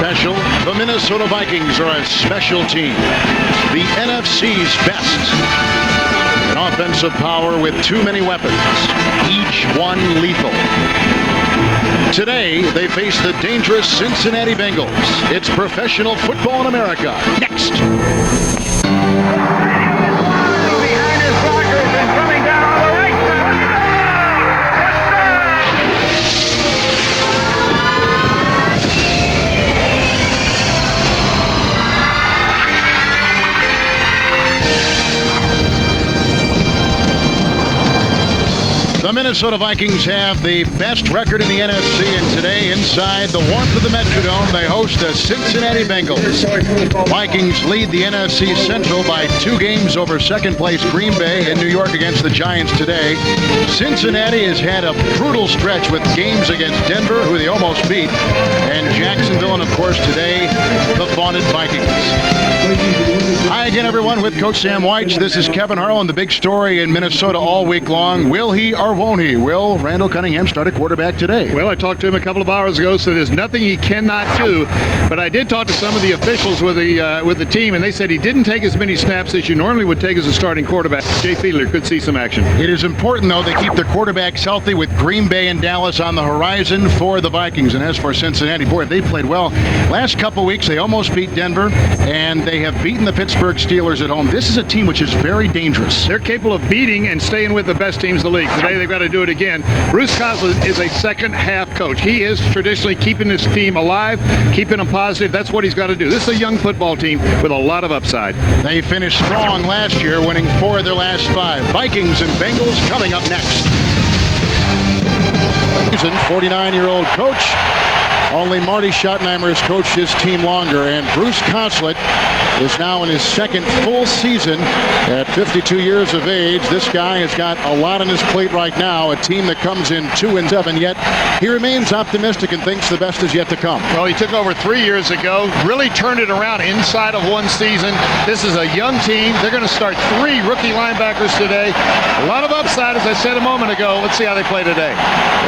special. The Minnesota Vikings are a special team. The NFC's best. An offensive power with too many weapons, each one lethal. Today, they face the dangerous Cincinnati Bengals. It's professional football in America. Next. The Minnesota Vikings have the best record in the NFC, and today, inside the warmth of the Metrodome, they host the Cincinnati Bengals. Vikings lead the NFC Central by 2 games over second-place Green Bay in New York against the Giants today. Cincinnati has had a brutal stretch with games against Denver, who they almost beat, and Jacksonville, and of course today, the vaunted Vikings. Hi again, everyone, with Coach Sam Weich. This is Kevin Harlan. The big story in Minnesota all week long. Will he or won't he? Will Randall Cunningham start a quarterback today? Well, I talked to him a couple of hours ago, so there's nothing he cannot do. But I did talk to some of the officials with the team, and they said he didn't take as many snaps as you normally would take as a starting quarterback. Jay Fiedler could see some action. It is important, though, they keep their quarterbacks healthy with Green Bay and Dallas on the horizon for the Vikings. And as for Cincinnati, boy, they played well. Last couple weeks, they almost beat Denver, and they have beaten the Pittsburgh Steelers at home. This is a team which is very dangerous. They're capable of beating and staying with the best teams in the league. Today, they've got to do it again. Bruce Coughlin is a second-half coach. He is traditionally keeping his team alive, keeping them positive. That's what he's got to do. This is a young football team with a lot of upside. They finished strong last year, winning 4 of their last 5. Vikings and Bengals coming up next. 49-year-old coach. Only Marty Schottenheimer has coached his team longer, and Bruce Coughlin is now in his second full season at 52 years of age. This guy has got a lot on his plate right now, a team that comes in 2-7, yet he remains optimistic and thinks the best is yet to come. Well, he took over 3 years ago, really turned it around inside of 1 season. This is a young team. They're going to start 3 rookie linebackers today. A lot of upside, as I said a moment ago. Let's see how they play today.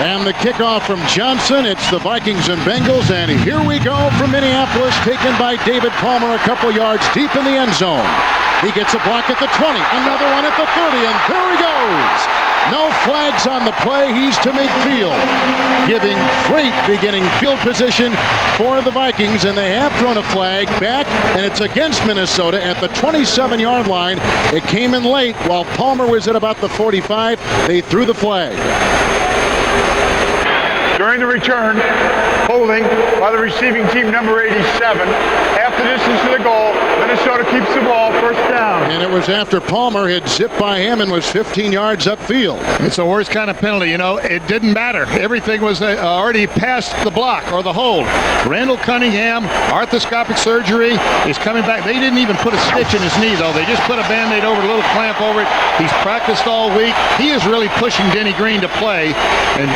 And the kickoff from Johnson. It's the Vikings and Bengals, and here we go from Minneapolis, taken by David Palmer a couple yards deep in the end zone. He gets a block at the 20, another one at the 30, and there he goes. No flags on the play. He's to midfield, giving great beginning field position for the Vikings, and they have thrown a flag back, and it's against Minnesota at the 27-yard line. It came in late while Palmer was at about the 45. They threw the flag. During the return, holding by the receiving team, number 87. Half the distance to the goal. Minnesota keeps the ball, first down. And it was after Palmer had zipped by him and was 15 yards upfield. It's the worst kind of penalty. You know, it didn't matter. Everything was already past the block or the hold. Randall Cunningham, arthroscopic surgery, is coming back. They didn't even put a stitch in his knee, though. They just put a Band-Aid over it, a little clamp over it. He's practiced all week. He is really pushing Denny Green to play. And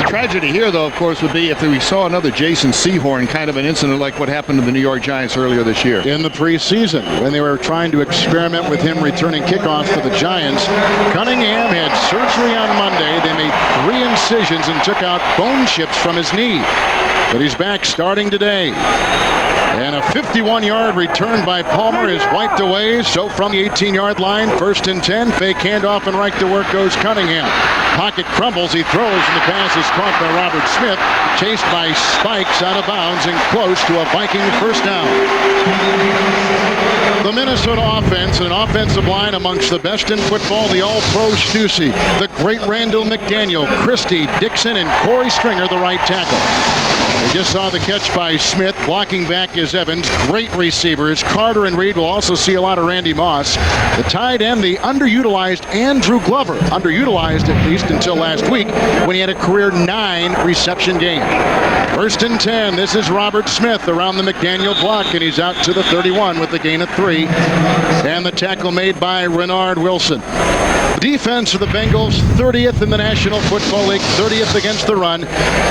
the tragedy here, though, of course, would be if we saw another Jason Sehorn kind of an incident like what happened to the New York Giants earlier this year. In the preseason, when they were trying to experiment with him returning kickoffs for the Giants, Cunningham had surgery on Monday. They made 3 incisions and took out bone chips from his knee. But he's back starting today. And a 51-yard return by Palmer is wiped away. So from the 18-yard line, 1st and 10, fake handoff, and right to work goes Cunningham. Pocket crumbles, he throws, and the pass is caught by Robert Smith, chased by Spikes out of bounds and close to a Viking first down. The Minnesota offense, an offensive line amongst the best in football, the all-pro Stussy, the great Randall McDaniel, Christie, Dixon, and Corey Stringer, the right tackle. We just saw the catch by Smith. Blocking back is Evans. Great receivers. Carter and Reed will also see a lot of Randy Moss. The tight end, the underutilized Andrew Glover. Underutilized at least until last week when he had a career 9 reception game. 1st and 10. This is Robert Smith around the McDaniel block, and he's out to the 31 with the gain of 3. And the tackle made by Renard Wilson. Defense of the Bengals, 30th in the National Football League, 30th against the run.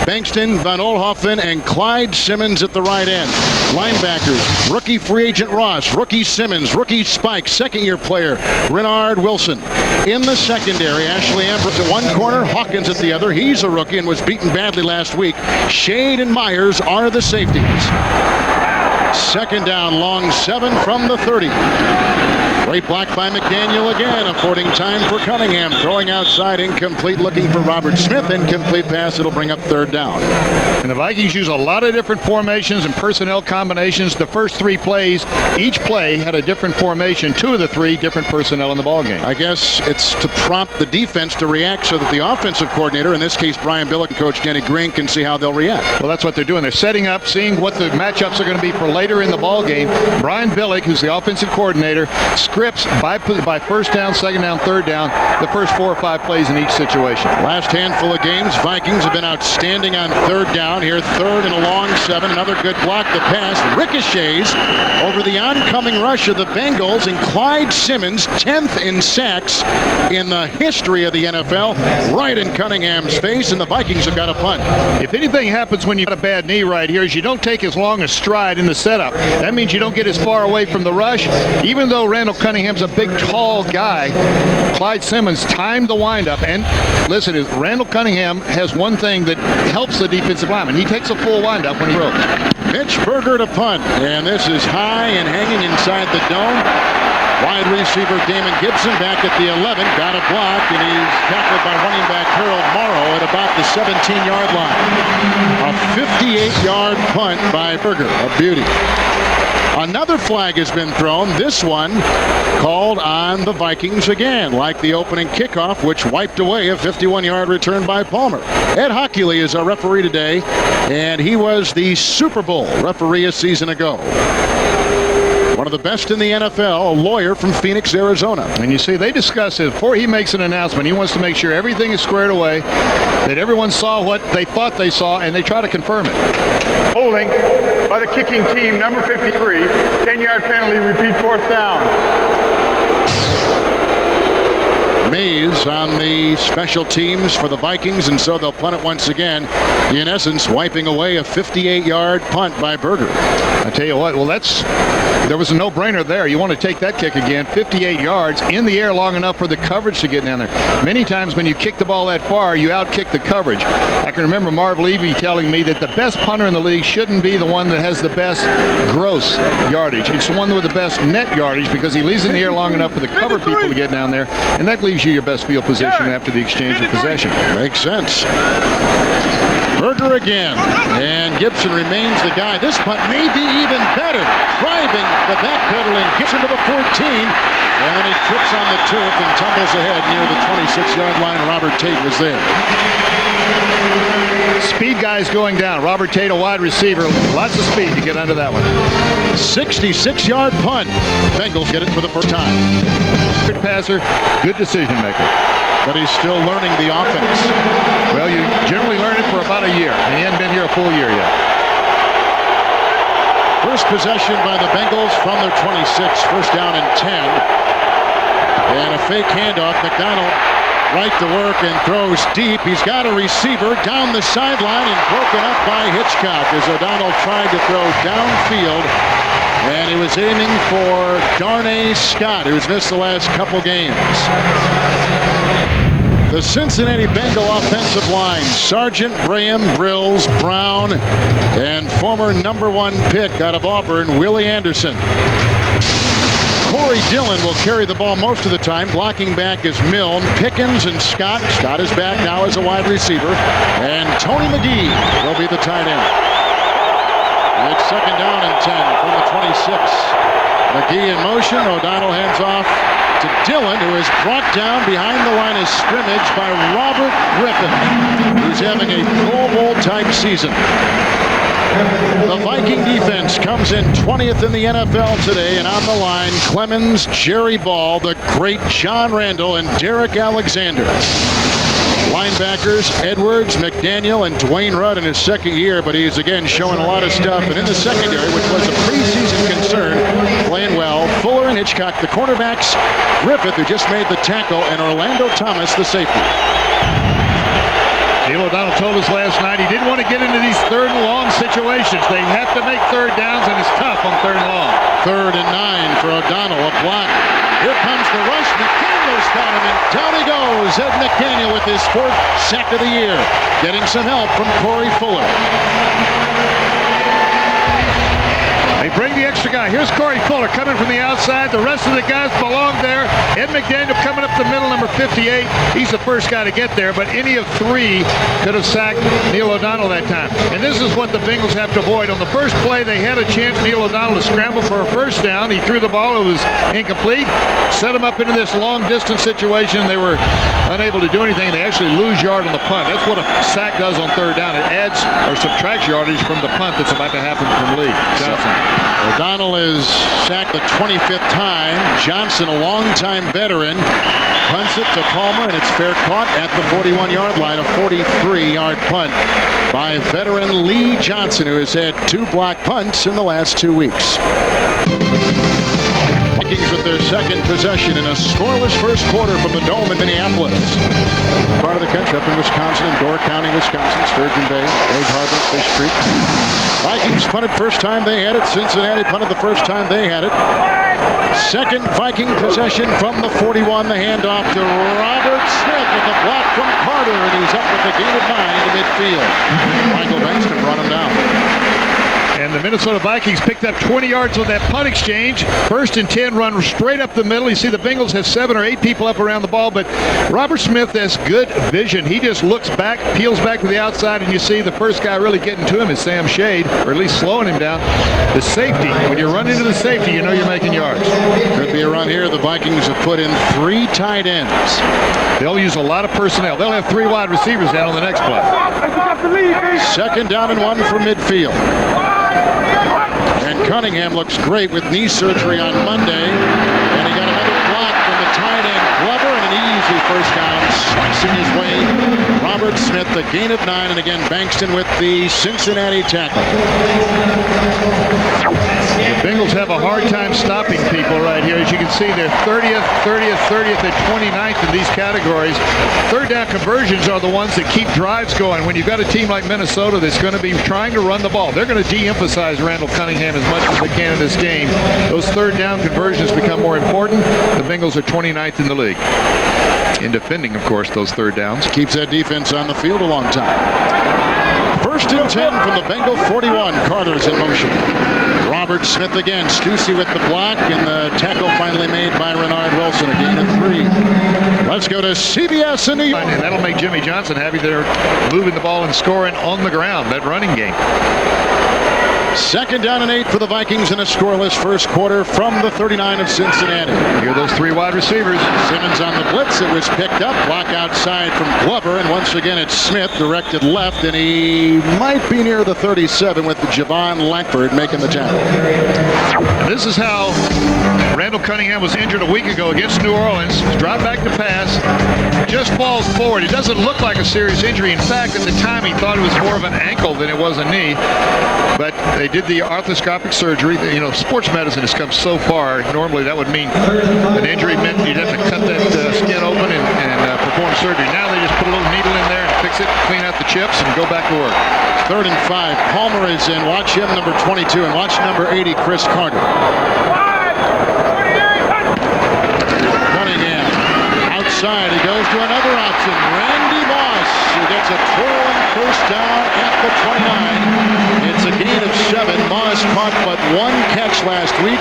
Bankston, Van Oelhoffen, and Clyde Simmons at the right end. Linebackers, rookie free agent Ross, rookie Simmons, rookie Spike, second-year player Renard Wilson. In the secondary, Ashley Ambrose at one corner, Hawkins at the other. He's a rookie and was beaten badly last week. Shade and Myers are the safeties. Second down, long 7 from the 30. Great block by McDaniel again, affording time for Cunningham. Throwing outside, incomplete, looking for Robert Smith. Incomplete pass, it'll bring up third down. And the Vikings use a lot of different formations and personnel combinations. The first 3 plays, each play had a different formation. 2 of the 3 different personnel in the ballgame. I guess it's to prompt the defense to react so that the offensive coordinator, in this case Brian Billick and Coach Denny Green, can see how they'll react. Well, that's what they're doing. They're setting up, seeing what the matchups are going to be for later in the ballgame. Brian Billick, who's the offensive coordinator, scripts by first down, second down, third down, the first 4 or 5 plays in each situation. Last handful of games, Vikings have been outstanding on third down. Here, third and a long 7. Another good block. The pass ricochets over the oncoming rush of the Bengals, and Clyde Simmons, 10th in sacks in the history of the NFL, right in Cunningham's face, and the Vikings have got a punt. If anything happens when you've got a bad knee right here is you don't take as long a stride in the setup. That means you don't get as far away from the rush. Even though Randall Cunningham's a big, tall guy, Clyde Simmons timed the windup. And listen, Randall Cunningham has one thing that helps the defensive lineman. He takes a full windup when he throws. Mitch Berger to punt, and this is high and hanging inside the dome. Wide receiver Damon Gibson back at the 11, got a block, and he's tackled by running back Harold Morrow at about the 17-yard line. A 58-yard punt by Berger, a beauty. Another flag has been thrown, this one called on the Vikings again, like the opening kickoff, which wiped away a 51-yard return by Palmer. Ed Hockley is our referee today, and he was the Super Bowl referee a season ago. One of the best in the NFL, a lawyer from Phoenix, Arizona. And you see, they discuss it before he makes an announcement. He wants to make sure everything is squared away, that everyone saw what they thought they saw, and they try to confirm it. Holding by the kicking team, number 53. 10-yard penalty, repeat 4th down. Mays on the special teams for the Vikings, and so they'll punt it once again, in essence wiping away a 58-yard punt by Berger. I tell you what, well, there was a no-brainer there. You want to take that kick again, 58 yards in the air long enough for the coverage to get down there. Many times when you kick the ball that far, you outkick the coverage. I can remember Marv Levy telling me that the best punter in the league shouldn't be the one that has the best gross yardage. It's the one with the best net yardage, because he leaves in the air long enough for the cover people to get down there, and that leaves you your best field position after the exchange of possession. Makes sense. Berger again, and Gibson remains the guy. This punt may be even better. Driving the backpedaling Gibson to the 14, and then he trips on the turf and tumbles ahead near the 26-yard line. Robert Tate was there. Speed guys going down. Robert Tate, a wide receiver. Lots of speed to get under that one. 66-yard punt. Bengals get it for the first time. Good passer, good decision maker. But he's still learning the offense. Well, you generally learn it for about a year. And he hasn't been here a full year yet. First possession by the Bengals from their 26. First down and 10. And a fake handoff. McDonald right to work and throws deep. He's got a receiver down the sideline and broken up by Hitchcock as O'Donnell tried to throw downfield. And he was aiming for Darnay Scott, who's missed the last couple games. The Cincinnati Bengal offensive line, Sargent, Graham, Brills, Brown, and former #1 pick out of Auburn, Willie Anderson. Corey Dillon will carry the ball most of the time. Blocking back is Milne, Pickens, and Scott. Scott is back now as a wide receiver. And Tony McGee will be the tight end. It's second down and 10 from the 26. McGee in motion. O'Donnell hands off to Dillon, who is brought down behind the line of scrimmage by Robert Griffin, who's having a Pro Bowl-type season. The Viking defense comes in 20th in the NFL today, and on the line, Clemens, Jerry Ball, the great John Randall, and Derek Alexander. Linebackers, Edwards, McDaniel, and Dwayne Rudd in his second year, but he's again showing a lot of stuff. And in the secondary, which was a preseason concern, playing well. Fuller and Hitchcock, the cornerbacks, Griffith, who just made the tackle, and Orlando Thomas, the safety. Neil O'Donnell told us last night he didn't want to get into these third and long situations. They have to make third downs, and it's tough on third and long. 3rd and 9 for O'Donnell, a block. Here comes the rush. McDaniel's got him, and down he goes. Ed McDaniel with his 4th sack of the year, getting some help from Corey Fuller. They bring the extra guy. Here's Corey Fuller coming from the outside. The rest of the guys belong there. Ed McDaniel coming up the middle, number 58. He's the first guy to get there, but any of 3 could have sacked Neil O'Donnell that time. And this is what the Bengals have to avoid. On the first play, they had a chance, Neil O'Donnell, to scramble for a first down. He threw the ball. It was incomplete. Set him up into this long-distance situation. They were unable to do anything. They actually lose yard on the punt. That's what a sack does on third down. It adds or subtracts yardage from the punt that's about to happen from Lee Johnson. O'Donnell is sacked the 25th time. Johnson, a longtime veteran, punts it to Palmer, and it's fair caught at the 41-yard line. A 43-yard punt by veteran Lee Johnson, who has had 2 block punts in the last 2 weeks. Vikings with their second possession in a scoreless first quarter from the Dome in Minneapolis. Part of the country up in Wisconsin, in Door County, Wisconsin, Sturgeon Bay, Egg Harbor, Fish Creek. Vikings punted first time they had it. Cincinnati punted the first time they had it. Second Viking possession from the 41. The handoff to Robert Smith with a block from Carter, and he's up with a gain of 9 to midfield. Michael Bankston brought him down. And the Minnesota Vikings picked up 20 yards on that punt exchange. 1st and 10, run straight up the middle. You see the Bengals have 7 or 8 people up around the ball, but Robert Smith has good vision. He just looks back, peels back to the outside, and you see the first guy really getting to him is Sam Shade, or at least slowing him down. The safety, when you run into the safety, you know you're making yards. Could be a run here. The Vikings have put in 3 tight ends. They'll use a lot of personnel. They'll have 3 wide receivers down on the next play. 2nd down and 1 from midfield. And Cunningham looks great with knee surgery on Monday. And he got another block from the tight end Glover, and an easy first down, slicing his way. Robert Smith, a gain of 9, and again Bankston with the Cincinnati tackle. The Bengals have a hard time stopping people right here. As you can see, they're 30th, and 29th in these categories. Third down conversions are the ones that keep drives going. When you've got a team like Minnesota that's going to be trying to run the ball, they're going to de-emphasize Randall Cunningham as much as they can in this game. Those third down conversions become more important. The Bengals are 29th in the league in defending, of course, those third downs. Keeps that defense on the field a long time. 1st and 10 from the Bengal 41. Carter's in motion. Robert Smith again. Stussy with the block, and the tackle finally made by Renard Wilson. A gain of 3. Let's go to CBS in New York. And that'll make Jimmy Johnson happy. They're moving the ball and scoring on the ground, that running game. 2nd down and 8 for the Vikings in a scoreless first quarter from the 39 of Cincinnati. Here are those 3 wide receivers. Simmons on the blitz. It was picked up. Block outside from Glover, and once again it's Smith directed left, and he might be near the 37 with Javon Lankford making the tackle. This is how Randall Cunningham was injured a week ago against New Orleans. Drop back to pass. Just falls forward. It doesn't look like a serious injury. In fact, at the time he thought it was more of an ankle than it was a knee. But they did the arthroscopic surgery. You know, sports medicine has come so far. Normally that would mean an injury meant you'd have to cut that skin open and perform surgery. Now they just put a little needle in there and fix it, clean out the chips, and go back to work. 3rd and 5. Palmer is in. Watch him, number 22, and watch number 80, Chris Carter. Cunningham outside. He goes to another option. Randy Moss, who gets a twirling first down at the 29. It's a gain of 7. Moss caught but 1 catch last week,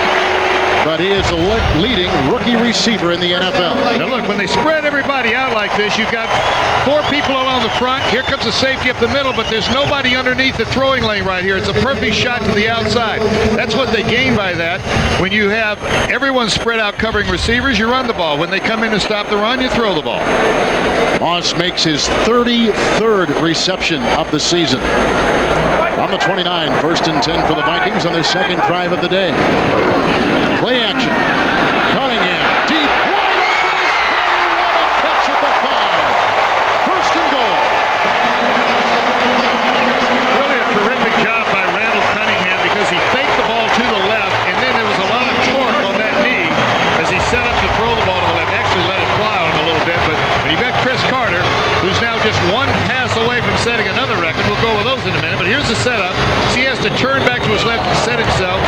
but he is the leading rookie receiver in the NFL. Now look, when they spread everybody out like this, you've got 4 people along the front. Here comes a safety up the middle, but there's nobody underneath the throwing lane right here. It's a perfect shot to the outside. That's what they gain by that. When you have everyone spread out covering receivers, you run the ball. When they come in to stop the run, you throw the ball. Moss makes his 33rd reception of the season. On the 29, 1st and 10 for the Vikings on their 2nd drive of the day. Play action. Cunningham deep. What a catch at the 5. 1st and to turn back to his left and set himself.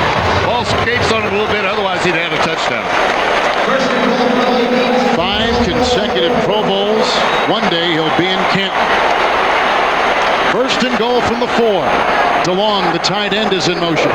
Ball skates on it a little bit, otherwise he'd had a touchdown. 5 consecutive Pro Bowls. One day he'll be in Canton. First and goal from the 4. DeLong, the tight end, is in motion.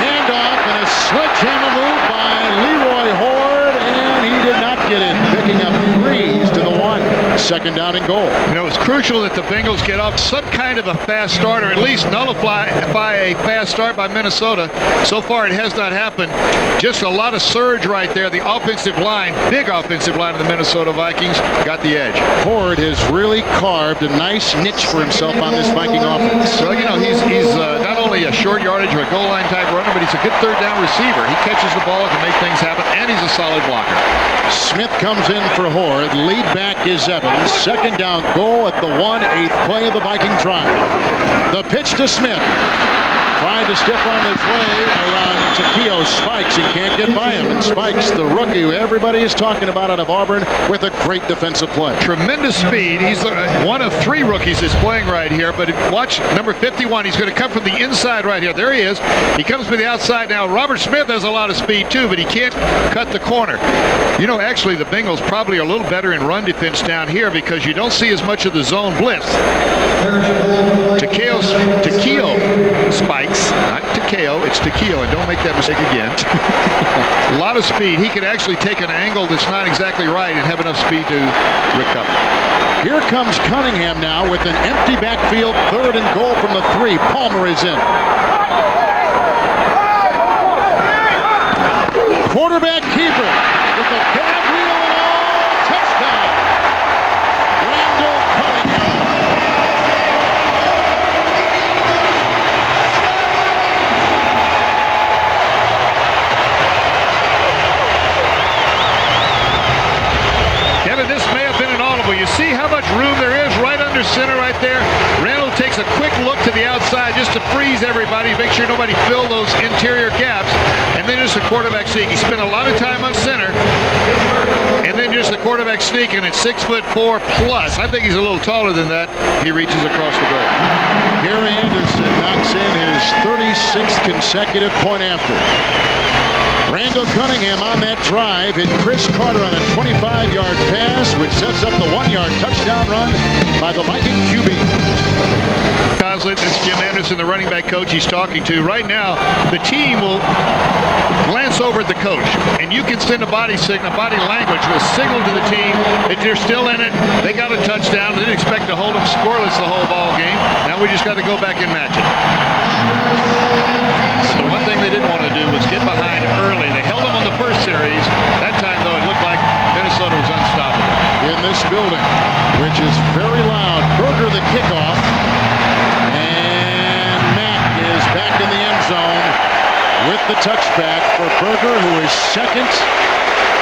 Handoff and a sledgehammer move by Leroy Horde, and he did not get in, picking up 3s to the 1. Second down and goal. You know, it's crucial that the Bengals get off some kind of a fast start, or at least nullify a fast start by Minnesota. So far, it has not happened. Just a lot of surge right there. The offensive line, big offensive line of the Minnesota Vikings, got the edge. Horde has really carved a nice niche for himself on this Viking offense. So, you know, he's not only a short yardage or a goal line type runner, but he's a good third down receiver. He catches the ball and can make things happen, and he's a solid blocker. Smith comes in for Horde. Lead back is Evans. Second down goal at the 1, 8th play of the Viking drive. The pitch to Smith. Trying to step on his way around Takeo Spikes. He can't get by him. And Spikes, the rookie who everybody is talking about out of Auburn, with a great defensive play. Tremendous speed. He's one of 3 rookies that's playing right here. But watch number 51. He's going to come from the inside right here. There he is. He comes from the outside now. Robert Smith has a lot of speed too, but he can't cut the corner. You know, actually, the Bengals probably are a little better in run defense down here because you don't see as much of the zone blitz. Takeo Spikes, not Takeo, it's Takeo, and don't make that mistake again. A lot of speed. He can actually take an angle that's not exactly right and have enough speed to recover. Here comes Cunningham now with an empty backfield, third and goal from the 3. Palmer is in. Quarterback keeper with a bad wheel and all. Touchdown. Randall Cunningham. Kevin, this may have been an audible. You see how much room there is right under center right there? Randall takes a quick look to the outside just to freeze everybody, make sure nobody fill those interior gaps, and then just a quarterback sneak. He spent a lot of time on center, and then just the quarterback sneak, and it's 6'4" plus. I think he's a little taller than that. He reaches across the goal. Gary Anderson knocks in his 36th consecutive point after. Randall Cunningham on that drive hit Chris Carter on a 25-yard pass, which sets up the 1-yard touchdown run by the Viking QB. It's Jim Anderson, the running back coach he's talking to. Right now, the team will glance over at the coach, and you can send a body language, a signal to the team that they're still in it. They got a touchdown. They didn't expect to hold them scoreless the whole ball game. Now we just got to go back and match it. So one thing they didn't want to do was get behind early. They held them on the first series. That time, though, it looked like Minnesota was unstoppable. In this building, which is very loud, Berger the kickoff. And Matt is back in the end zone with the touchback for Berger, who is second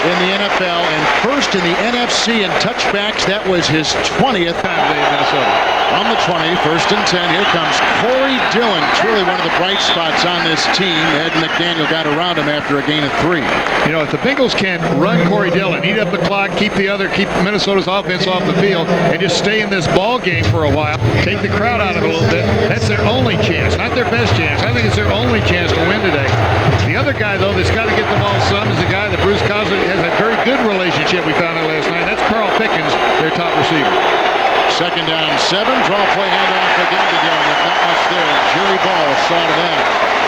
in the NFL and first in the NFC in touchbacks. That was his 20th time today in Minnesota. On the 20, first and 10, here comes Corey Dillon. It's really one of the bright spots on this team. Ed McDaniel got around him after a gain of 3. You know, if the Bengals can run Corey Dillon, eat up the clock, keep Minnesota's offense off the field, and just stay in this ball game for a while, take the crowd out of it a little bit, that's their only chance, not their best chance. I think it's their only chance to win today. The other guy, though, that's got to get the ball some is the guy that Bruce Cosby has a very good relationship. We found out last night. That's Carl Pickens, their top receiver. Second down, 7. Draw play handoff again to Dillon. Not much there. Jerry Ball saw to that.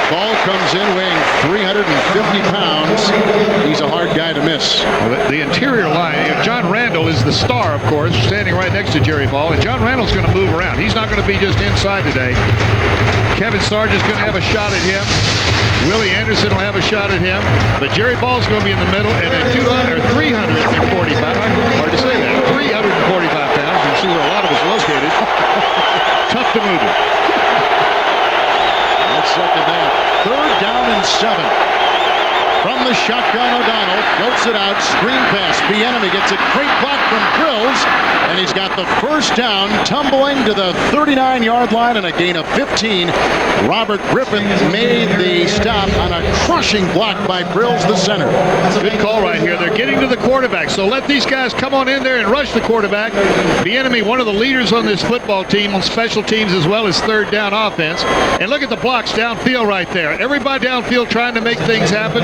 Ball comes in weighing 350 pounds. He's a hard guy to miss. Well, the interior line, John Randall is the star, of course, standing right next to Jerry Ball. And John Randall's going to move around. He's not going to be just inside today. Kevin Sargent's going to have a shot at him. Willie Anderson will have a shot at him. But Jerry Ball's going to be in the middle. And at 345, hard to say that, 345 pounds. You see where a lot of us located. Tough to move it. That's second down. Third down and 7 From the shotgun, O'Donnell floats it out, screen pass. Bieniemy gets a great block from Grills, and he's got the first down, tumbling to the 39-yard line and a gain of 15. Robert Griffin made the stop on a crushing block by Grills, the center. Good call right here. They're getting to the quarterback, so let these guys come on in there and rush the quarterback. Bieniemy, one of the leaders on this football team on special teams as well as third down offense. And look at the blocks downfield right there. Everybody downfield trying to make things happen.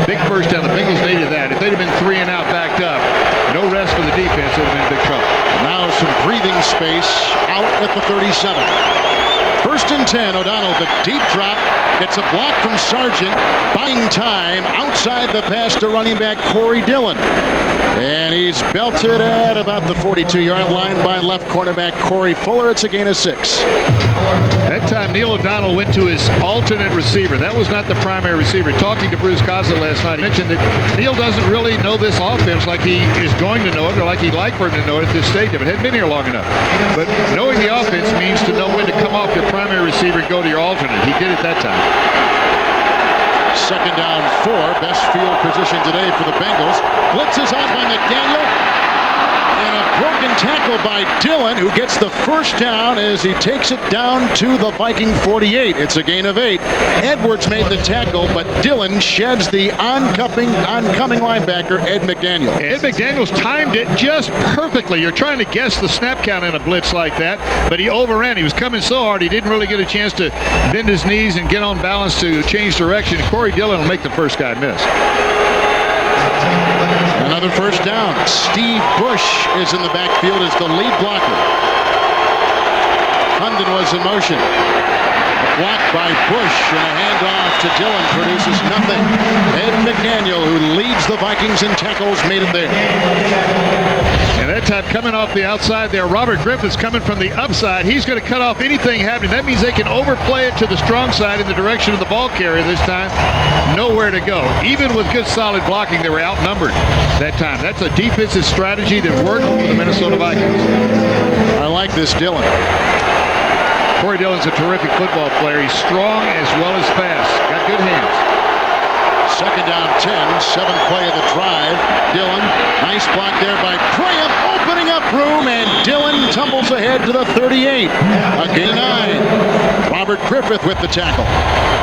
Big first down. The Bengals needed that. If they'd have been 3 and out backed up, no rest for the defense, it would have been big trouble. Now some breathing space out at the 37. First and 10, O'Donnell, the deep drop. Gets a block from Sargent. Buying time outside the pass to running back Corey Dillon. And he's belted at about the 42-yard line by left cornerback Corey Fuller. It's a gain of 6. That time, Neil O'Donnell went to his alternate receiver. That was not the primary receiver. Talking to Bruce Coslet last night, he mentioned that Neil doesn't really know this offense like he is going to know it or like he'd like for him to know it at this stage of it. Hadn't been here long enough. But knowing the offense means to know when to come off your primary receiver and go to your alternate. He did it that time. Second down 4, best field position today for the Bengals. Blitz is on by McDaniel. And a broken tackle by Dillon, who gets the first down as he takes it down to the Viking 48. It's a gain of 8. Edwards made the tackle, but Dillon sheds the oncoming linebacker, Ed McDaniel. Ed McDaniels timed it just perfectly. You're trying to guess the snap count in a blitz like that, but he overran. He was coming so hard, he didn't really get a chance to bend his knees and get on balance to change direction. Corey Dillon will make the first guy miss. Another first down. Steve Bush is in the backfield as the lead blocker. Condon was in motion. Blocked by Bush, and a handoff to Dillon produces nothing. Ed McDaniel, who leads the Vikings in tackles, made it there. And that time coming off the outside there, Robert Griffith's coming from the upside. He's going to cut off anything happening. That means they can overplay it to the strong side in the direction of the ball carrier this time. Nowhere to go. Even with good solid blocking, they were outnumbered that time. That's a defensive strategy that worked for the Minnesota Vikings. I like this Dillon. Corey Dillon's a terrific football player. He's strong as well as fast. Got good hands. Second down 10, 7th play of the drive. Dillon, nice block there by Priam, opening up room, and Dillon tumbles ahead to the 38. A gain of 9. Robert Griffith with the tackle.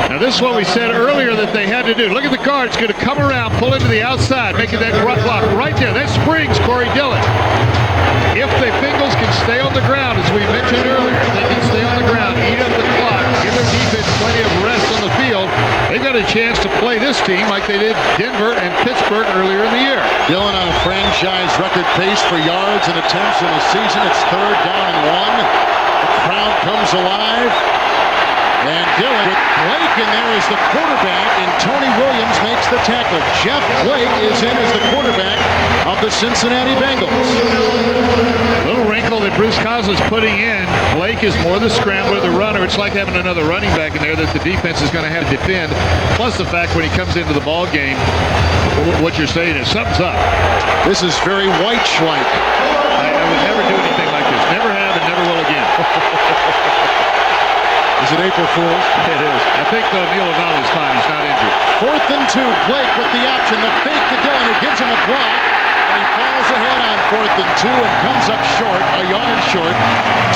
Now this is what we said earlier that they had to do. Look at the guard. It's going to come around, pull into the outside, making that block right there. That springs Corey Dillon. If the Bengals can stay on the ground, as we mentioned earlier, if they can stay on the ground, eat up the clock, give their defense plenty of rest on the field, they've got a chance to play this team like they did Denver and Pittsburgh earlier in the year. Dillon on a franchise record pace for yards and attempts in a season. It's 3rd down and 1. The crowd comes alive. And Dillon with Blake in there as the quarterback, and Tony Williams makes the tackle. Jeff Blake is in as the quarterback of the Cincinnati Bengals. Little wrinkle that Bruce Coslet's putting in. Blake is more the scrambler, the runner. It's like having another running back in there that the defense is going to have to defend. Plus the fact when he comes into the ball game, what you're saying is something's up. This is very White-like. I would never do anything like this. Never have and never will again. Is it April Fool's? It is. I think Neil O'Donnell is fine. He's not injured. 4th and 2. Blake with the option. The fake to Dillon, who gives him a block. And he falls ahead on 4th and 2 and comes up short, a yard short.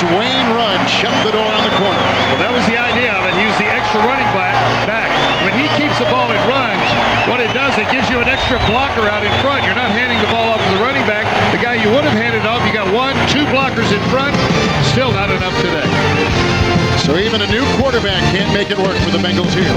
Dwayne Rudd shut the door on the corner. Well, that was the idea of it. He used the extra running back. When he keeps the ball and runs, what it does, it gives you an extra blocker out in front. You're not handing the ball off to the running back. The guy you would have handed off, you got 1, 2 blockers in front. Still not enough today. So even a new quarterback can't make it work for the Bengals here.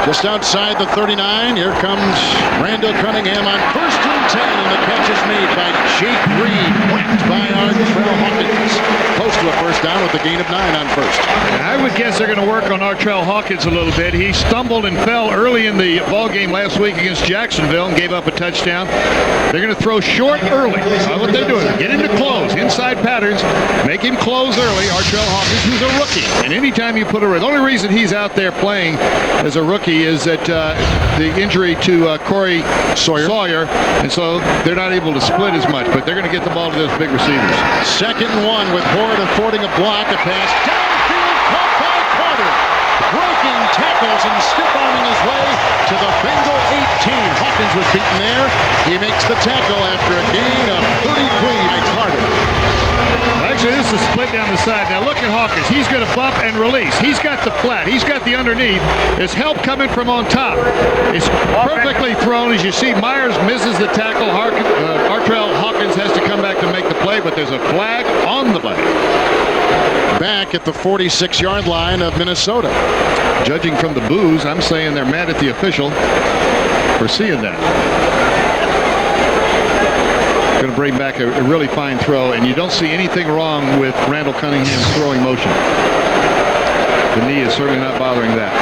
Just outside the 39, here comes Randall Cunningham on 1st and 10, and the catch is made by Jake Reed, whacked by Artrell Hawkins. Close to a first down with a gain of 9 on 1st. And I would guess they're going to work on Artrell Hawkins a little bit. He stumbled and fell early in the ball game last week against Jacksonville and gave up a touchdown. They're going to throw short early. That's what they're doing. Get him to close. Inside patterns. Make him close early. Artrell Hawkins, who's a rookie. And anytime you put the only reason he's out there playing as a rookie is that the injury to Corey Sawyer, and so they're not able to split as much, but they're going to get the ball to those big receivers. 2nd and 1 with Horde affording a block, a pass downfield caught by Carter. Breaking tackles and stiff-arming his way to the Bengal 18. was beaten there. He makes the tackle after a gain of 33 by Carter. Actually, this is a split down the side. Now look at Hawkins. He's going to bump and release. He's got the flat. He's got the underneath. There's help coming from on top. It's perfectly thrown. As you see, Myers misses the tackle. Artrell Hawkins has to come back to make the play, but there's a flag on the play. Back at the 46-yard line of Minnesota. Judging from the boos, I'm saying they're mad at the official for seeing that. Going to bring back a really fine throw, and you don't see anything wrong with Randall Cunningham's throwing motion. The knee is certainly not bothering that.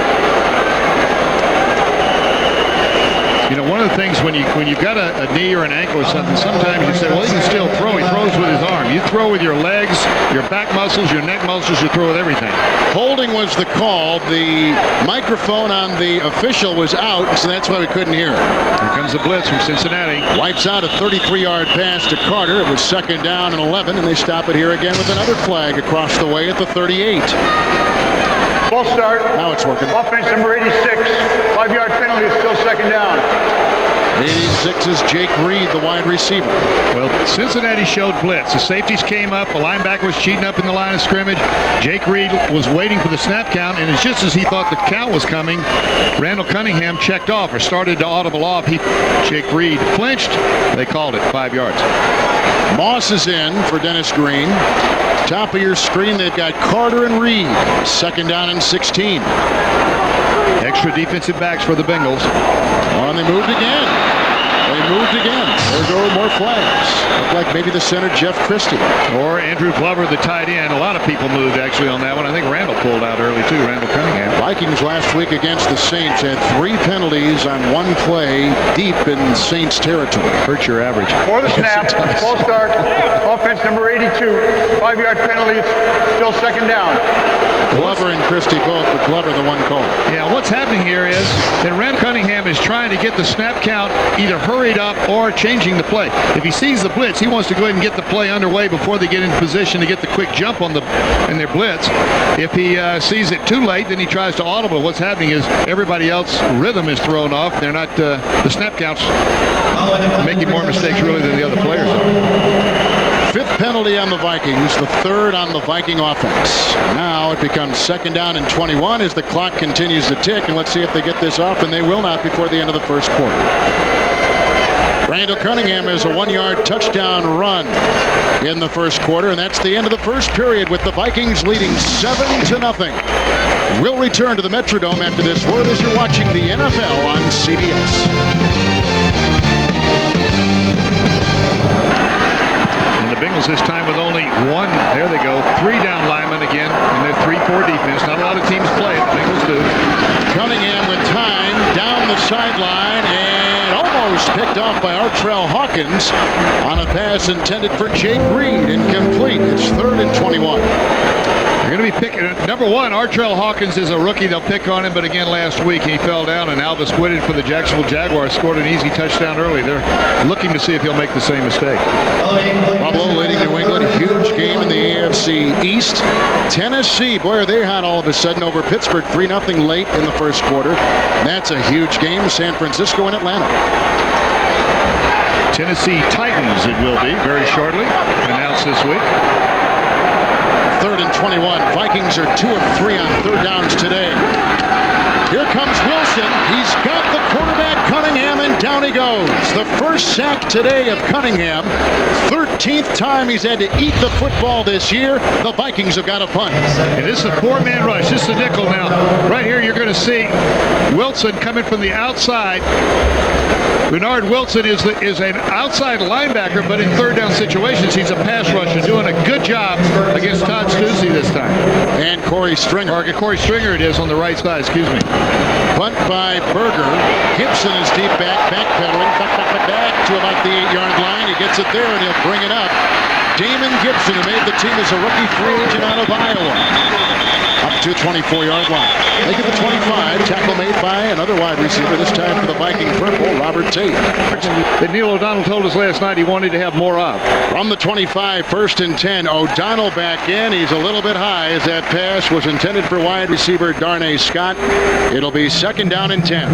You know, one of the things when you've got a knee or an ankle or something, sometimes you say, well, he can still throw. He throws with his arm. You throw with your legs, your back muscles, your neck muscles. You throw with everything. Holding was the call. The microphone on the official was out, so that's why we couldn't hear it. Here comes the blitz from Cincinnati. Wipes out a 33-yard pass to Carter. It was 2nd down and 11, and they stop it here again with another flag across the way at the 38. False start. Now it's working. Offense number 86. 5-yard penalty is still 2nd down. 86 is Jake Reed, the wide receiver. Well, Cincinnati showed blitz. The safeties came up. The linebacker was cheating up in the line of scrimmage. Jake Reed was waiting for the snap count, and it's just as he thought the count was coming, Randall Cunningham checked off or started to audible off. Jake Reed flinched. They called it 5 yards. Moss is in for Dennis Green. Top of your screen, they've got Carter and Reed. 2nd down and 16. Extra defensive backs for the Bengals. And they moved again. There go more flags. Looked like maybe the center, Jeff Christie. Or Andrew Glover, the tight end. A lot of people moved actually on that one. I think Randall pulled out early too, Randall Cunningham. Vikings last week against the Saints had 3 penalties on 1 play deep in Saints territory. Hurts your average. For the snap, false start. Offense number 82. 5-yard penalty, still 2nd down. Glover and Christie both, but Glover the one call. Yeah, what's happening here is that Randall Cunningham is trying to get the snap count either hurried up or changing the play. If he sees the blitz, he wants to go ahead and get the play underway before they get in position to get the quick jump in their blitz. If he sees it too late, then he tries to audible. What's happening is everybody else's rhythm is thrown off. They're not the snap counts making more mistakes really than the other players are. 5th penalty on the Vikings, the 3rd on the Viking offense. Now it becomes 2nd down and 21 as the clock continues to tick, and let's see if they get this off, and they will not before the end of the 1st quarter. Randall Cunningham has a 1-yard touchdown run in the 1st quarter, and that's the end of the 1st period with the Vikings leading 7-0. We'll return to the Metrodome after this word as you're watching the NFL on CBS. The Bengals this time with only 1. There they go. 3 down linemen again in their 3-4 defense. Not a lot of teams play it. The Bengals do. Cunningham with time down the sideline and almost picked off by Artrell Hawkins on a pass intended for Jake Reed. Incomplete. It's 3rd and 21. They're going to be picking. Number 1, Artrell Hawkins is a rookie. They'll pick on him, but again, last week he fell down, and Alvis Whitted for the Jacksonville Jaguars scored an easy touchdown early. They're looking to see if he'll make the same mistake. Buffalo leading New England. Huge game in the AFC East. Tennessee, boy, are they hot all of a sudden over Pittsburgh. 3-0 late in the 1st quarter. That's a huge game. San Francisco and Atlanta. Tennessee Titans it will be very shortly, announced this week. 3rd and 21. Vikings are 2 of 3 on 3rd downs today. Here comes Wilson. He's got the quarterback Cunningham, and down he goes. The 1st sack today of Cunningham. 13th time he's had to eat the football this year. The Vikings have got a punt. And this is a 4-man rush. This is a nickel now. Right here you're going to see Wilson coming from the outside. Bernard Wilson is an outside linebacker, but in 3rd down situations, he's a pass rusher, doing a good job against Todd Stussy this time. And Corey Stringer. Or Corey Stringer it is on the right side, excuse me. Punt by Berger. Gibson is deep backpedaling, back to about the 8-yard line. He gets it there, and he'll bring it up. Damon Gibson, who made the team as a rookie free agent out of Iowa. Up to 24-yard line. They get the 25. Tackle made by another wide receiver, this time for the Viking purple, Robert Tate. That Neil O'Donnell told us last night he wanted to have more of. From the 25, 1st and 10. O'Donnell back in. He's a little bit high as that pass was intended for wide receiver Darnay Scott. It'll be 2nd down and 10.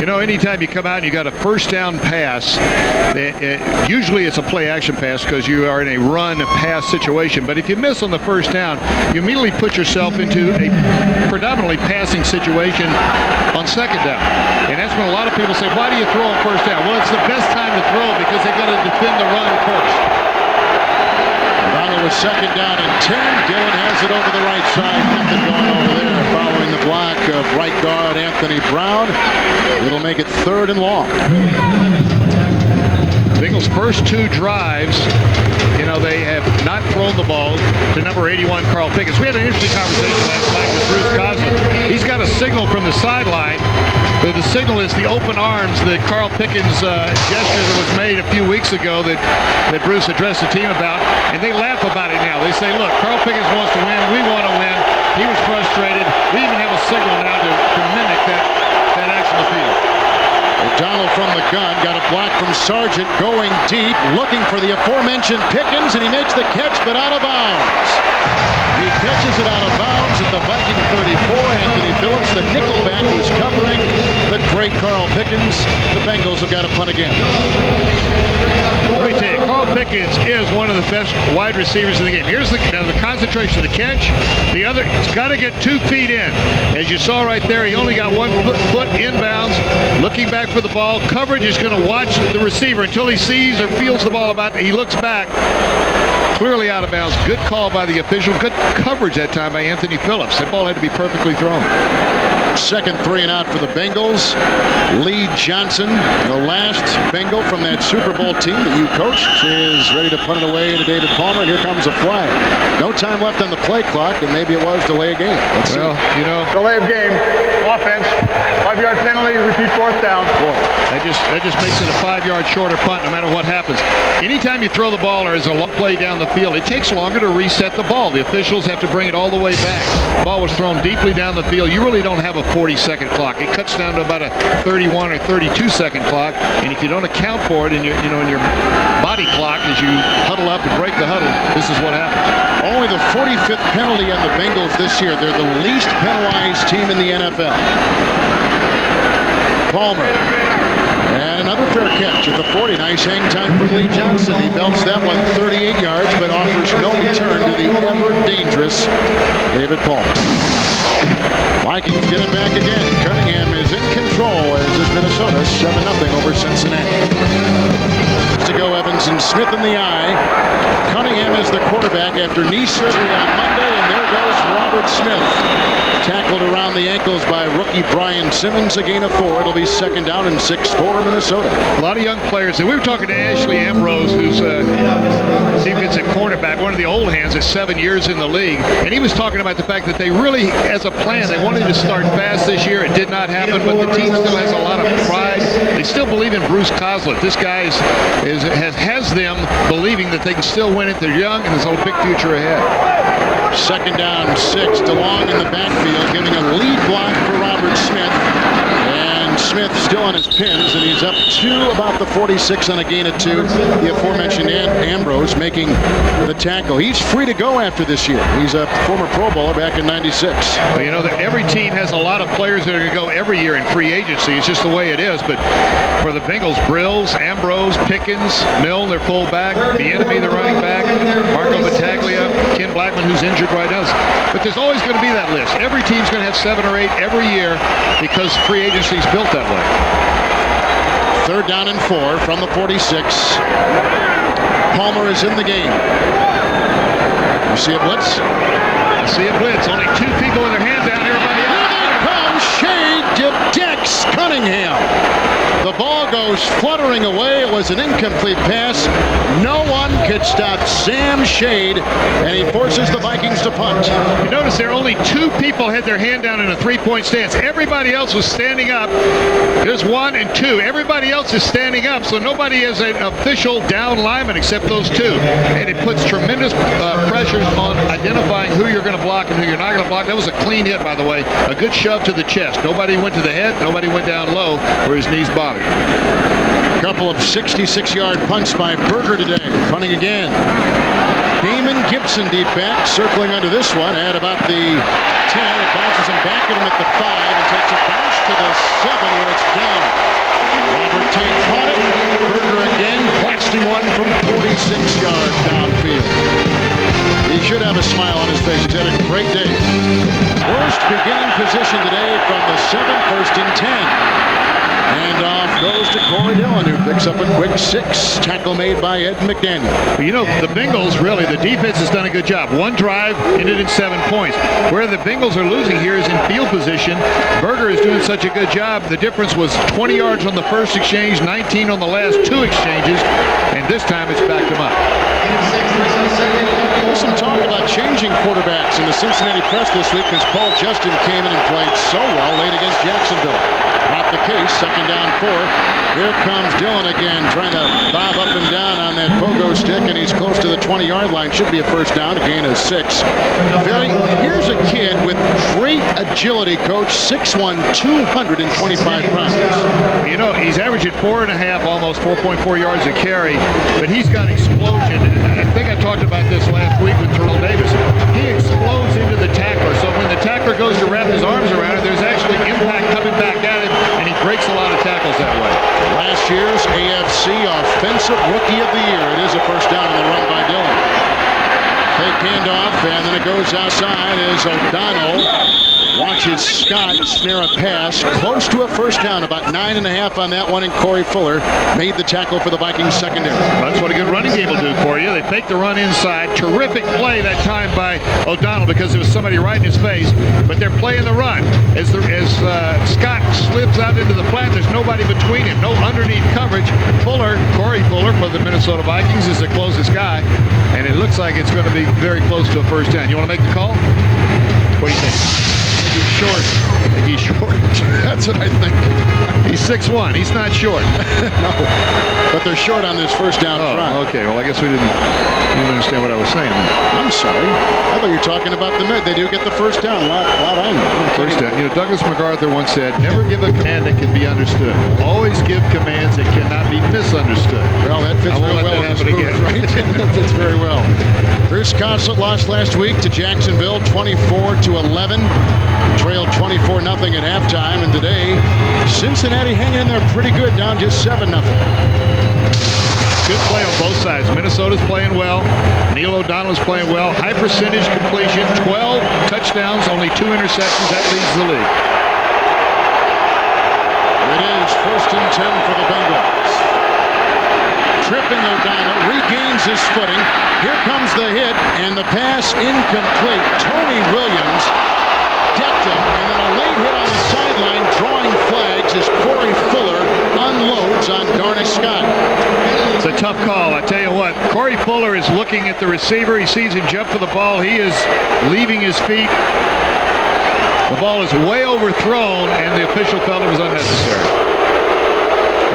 You know, anytime you come out and you got a first down pass, usually it's a play action pass because you are in a run pass situation. But if you miss on the first down, you immediately put yourself into a predominantly passing situation on second down. And that's when a lot of people say, why do you throw on first down? Well, it's the best time to throw because they got to defend the run first. With second down and 10, Dillon has it over the right side. Nothing going over there following the block of right guard Anthony Brown. It'll make it 3rd and long. Bengals' first 2 drives, you know, they have not thrown the ball to number 81, Carl Pickens. We had an interesting conversation last night with Bruce Coslin. He's got a signal from the sideline. The signal is the open arms that Carl Pickens gesture that was made a few weeks ago that Bruce addressed the team about, and they laugh about it now. They say, look, Carl Pickens wants to win. We want to win. He was frustrated. We even have a signal now to mimic that action on the field. O'Donnell from the gun, got a block from Sargent, going deep, looking for the aforementioned Pickens, and he makes the catch, but out of bounds. He catches it out of bounds at the Viking 34. Anthony Phillips, the nickelback, who's covering the great Carl Pickens. The Bengals have got a punt again. Let me tell you, Carl Pickens is one of the best wide receivers in the game. Here's the concentration of the catch. The other, he's got to get 2 feet in. As you saw right there, he only got 1 foot inbounds, looking back for the ball. Coverage is going to watch the receiver until he sees or feels the ball about. He looks back. Clearly out of bounds. Good call by the official. Good coverage that time by Anthony Phillips. That ball had to be perfectly thrown. Second 3 and out for the Bengals. Lee Johnson, the last Bengal from that Super Bowl team that you coached, is ready to punt it away to David Palmer, and here comes a flag. No time left on the play clock, and maybe it was delay of game. Well, you know, delay of game, offense, 5-yard penalty, repeat 4th down. That just makes it a 5-yard shorter punt no matter what happens. Anytime you throw the ball or there's a long play down the field, it takes longer to reset the ball. The officials have to bring it all the way back. The ball was thrown deeply down the field. You really don't have a 40-second clock. It cuts down to about a 31 or 32-second clock, and if you don't account for it in your body clock as you huddle up and break the huddle, this is what happens. Only the 45th penalty on the Bengals this year. They're the least penalized team in the NFL. Palmer. And another fair catch at the 40. Nice hang time for Lee Johnson. He belts that one 38 yards, but offers no return to the ever-dangerous David Palmer. Vikings get it back again. Cunningham is in control as is Minnesota 7-0 over Cincinnati. To go Evans and Smith in the eye. Cunningham is the quarterback after knee surgery on Monday, and there goes Robert Smith. Tackled around the ankles by rookie Brian Simmons, a gain of 4. It'll be second down and 6 for Minnesota. A lot of young players. And we were talking to Ashley Ambrose, who's defensive cornerback, one of the old hands, is 7 years in the league. And he was talking about the fact that they really, as a plan, they wanted to start fast this year. It did not happen, but the team still has a lot of pride. They still believe in Bruce Coslin. This guy has them believing that they can still win it. They're young, and there's a big future ahead. Second down, 6. DeLong in the backfield, giving a lead block for Robert Smith. And Smith still on his pins, and he's up to about the 46 on a gain of 2. The aforementioned Ambrose making the tackle. He's free to go after this year. He's a former Pro Bowler back in '96. Well, you know that every team has a lot of players that are going to go every year in free agency. It's just the way it is. But for the Bengals, Brills, Ambrose, Pickens, Milne, their fullback, Bieniemy, the running back, Marco Battaglia, Ken Blackman, who's injured right now. But there's always going to be that list. Every team's going to have 7 or 8 every year because free agency is built that way. Third down and 4 from the 46. Palmer is in the game. You see a blitz? I see a blitz. Only 2 people with their hand down. Everybody else. Here they come. Shade deflects Cunningham. The ball goes fluttering away. It was an incomplete pass. No one could stop Sam Shade, and he forces the Vikings to punt. You notice there only 2 people had their hand down in a 3-point stance. Everybody else was standing up. There's 1 and 2. Everybody else is standing up, so nobody is an official down lineman except those 2. And it puts tremendous pressure on identifying who you're going to block and who you're not going to block. That was a clean hit, by the way. A good shove to the chest. Nobody went to the head. Nobody went down low where his knees bothered. A couple of 66-yard punts by Berger today. Punting again. Damon Gibson deep back, circling under this one at about the 10. It bounces him back at him at the 5 and takes a bounce to the 7 where it's down. Robert Tate caught it. Berger again, blasting one from 46 yards downfield. He should have a smile on his face. He's had a great day. Worst beginning position today from the 7, 1st and 10. And off goes to Corey Dillon, who picks up a quick 6. Tackle made by Ed McDaniel. You know, the Bengals, really, the defense has done a good job. One drive ended in 7 points. Where the Bengals are losing here is in field position. Berger is doing such a good job. The difference was 20 yards on the first exchange, 19 on the last 2 exchanges, and this time it's backed him up. There's some talk about changing quarterbacks in the Cincinnati press this week because Paul Justin came in and played so well late against Jacksonville. Not the case. 2nd down 4. Here comes Dillon again, trying to bob up and down on that pogo stick, and he's close to the 20-yard line. Should be a first down, a gain of 6. Here's a kid with great agility, coach. 6'1", 225 pounds. You know, he's averaging 4.5, almost 4.4 yards a carry, but he's got explosion. I think I talked about this last week with Terrell Davis. He explodes into the tackler, so when the tackler goes to wrap his arms around it, there's actually impact coming back at him, and he breaks a lot of tackles that way. Last year's AFC Offensive Rookie of the Year. It is a first down on the run by Dillon. Fake handoff, and then it goes outside as O'Donnell watches Scott snare a pass close to a first down, about 9.5 on that one, and Corey Fuller made the tackle for the Vikings secondary. That's what a good running game will do for you. They fake the run inside. Terrific play that time by O'Donnell because there was somebody right in his face, but they're playing the run. As Scott slips out into the flat, there's nobody between him, no underneath coverage. Corey Fuller for the Minnesota Vikings is the closest guy, and it looks like it's going to be very close to a first down. You want to make the call? What do you think? He's short. He's short. That's what I think. He's 6'1". He's not short. No, but they're short on this first down try. Okay. Well, I guess we didn't understand what I was saying. I'm sorry. I thought you were talking about the mid. They do get the first down. A lot I know. First down. You know, Douglas MacArthur once said, never give a command that can be understood. Always give commands that cannot be misunderstood. Well, that fits very well. That again. Right? That fits very well. Bruce Consulate lost last week to Jacksonville, 24-11. Trailed 24-0 at halftime, and today Cincinnati hanging in there pretty good, down just 7-0. Good play on both sides. Minnesota's playing well. Neil O'Donnell's playing well. High percentage completion, 12 touchdowns, only 2 interceptions. That leads the league. It is 1st and 10 for the Bengals. Tripping O'Donnell, regains his footing. Here comes the hit, and the pass incomplete. Tony Williams decked him, and then a late hit on the sideline, drawing flags as Corey Fuller unloads on Darnell Scott. It's a tough call. I tell you what, Corey Fuller is looking at the receiver. He sees him jump for the ball. He is leaving his feet. The ball is way overthrown, and the official felt it was unnecessary.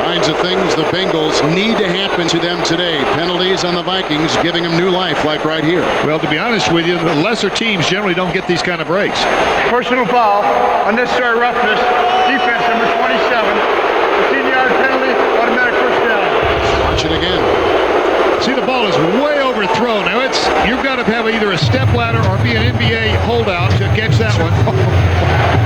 Kinds of things the Bengals need to happen to them today. Penalties on the Vikings, giving them new life, like right here. Well, to be honest with you, the lesser teams generally don't get these kind of breaks. Personal foul, unnecessary roughness, defense number 27, 15-yard penalty, automatic first down. Watch it again. See, the ball is way overthrown. Now, you've got to have either a step ladder or be an NBA holdout to catch that one.